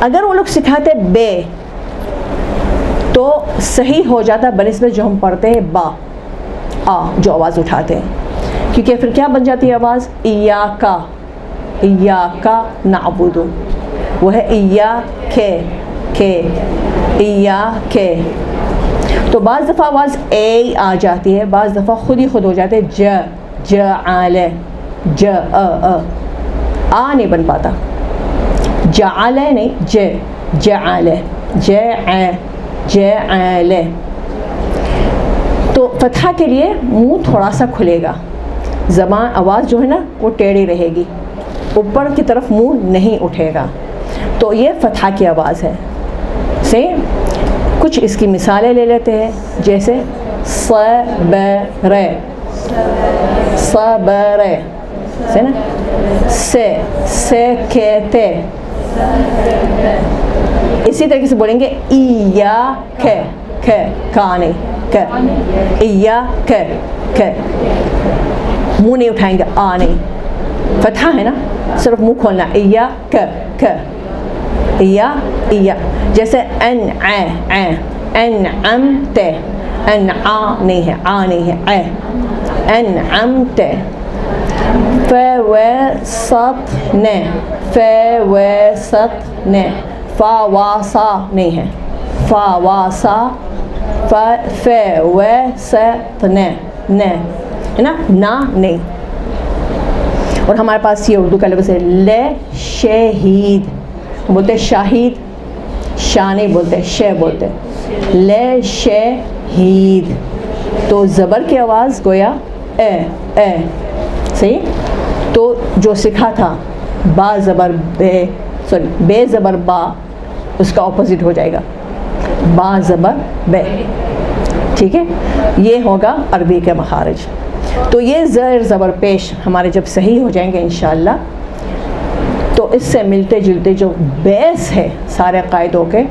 اگر وہ لوگ سکھاتے بے تو صحیح ہو جاتا بنسبت جو ہم پڑھتے ہیں با، آ جو آواز اٹھاتے ہیں، کیونکہ پھر کیا بن جاتی ہے آواز؟ ایاکا، ایاکا نعبد، وہ ہے ایاکے، کے، ایاکے. تو بعض دفعہ آواز اے آ جاتی ہے، بعض دفعہ خود ہی خود ہو جاتے ج، جعل، ج آ نہیں بن پاتا. جعل نہیں، ج، جعل، جعل. تو فتحہ کے لیے منہ تھوڑا سا کھلے گا، زبان آواز جو ہے نا وہ ٹیڑھی رہے گی، اوپر کی طرف منہ نہیں اٹھے گا. تو یہ فتحہ کی آواز ہے. صحیح. کچھ اس کی مثالیں لے لیتے ہیں، جیسے صبر، صبر، سے نا، سے کہتے. اسی طریقے سے بولیں گے ایاک، کا نہیں، ایاک، منہ نہیں اٹھائیں گے، آ نہیں، فتحہ ہے نا، صرف منہ کھولنا، ایاک، یا یا. جیسے انعمت، انعا نہیں ہے، آ نہیں ہے، انعمت. فوسطن، فوسطن، فواسا نہیں ہے، فواسا، فوسطن، ہے نا، نا نہیں. اور ہمارے پاس یہ اردو کا لفظ ہے لے شہید، بولتے شاہد، شا نہیں بولتے، شے بولتے، لے شہید، تو زبر کی آواز گویا اے، صحیح. تو جو سکھا تھا با زبر بے، سوری بے زبر با، اس کا اپوزٹ ہو جائے گا با زبر بے، ٹھیک ہے. یہ ہوگا عربی کے مخارج. تو یہ زیر زبر پیش ہمارے جب صحیح ہو جائیں گے انشاءاللہ، تو اس سے ملتے جلتے جو بیس ہے سارے قاعدوں کے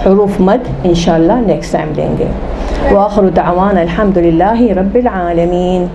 حروف مد انشاءاللہ نیکسٹ ٹائم دیں گے. وآخر دعوانا الحمد للہ رب العالمین.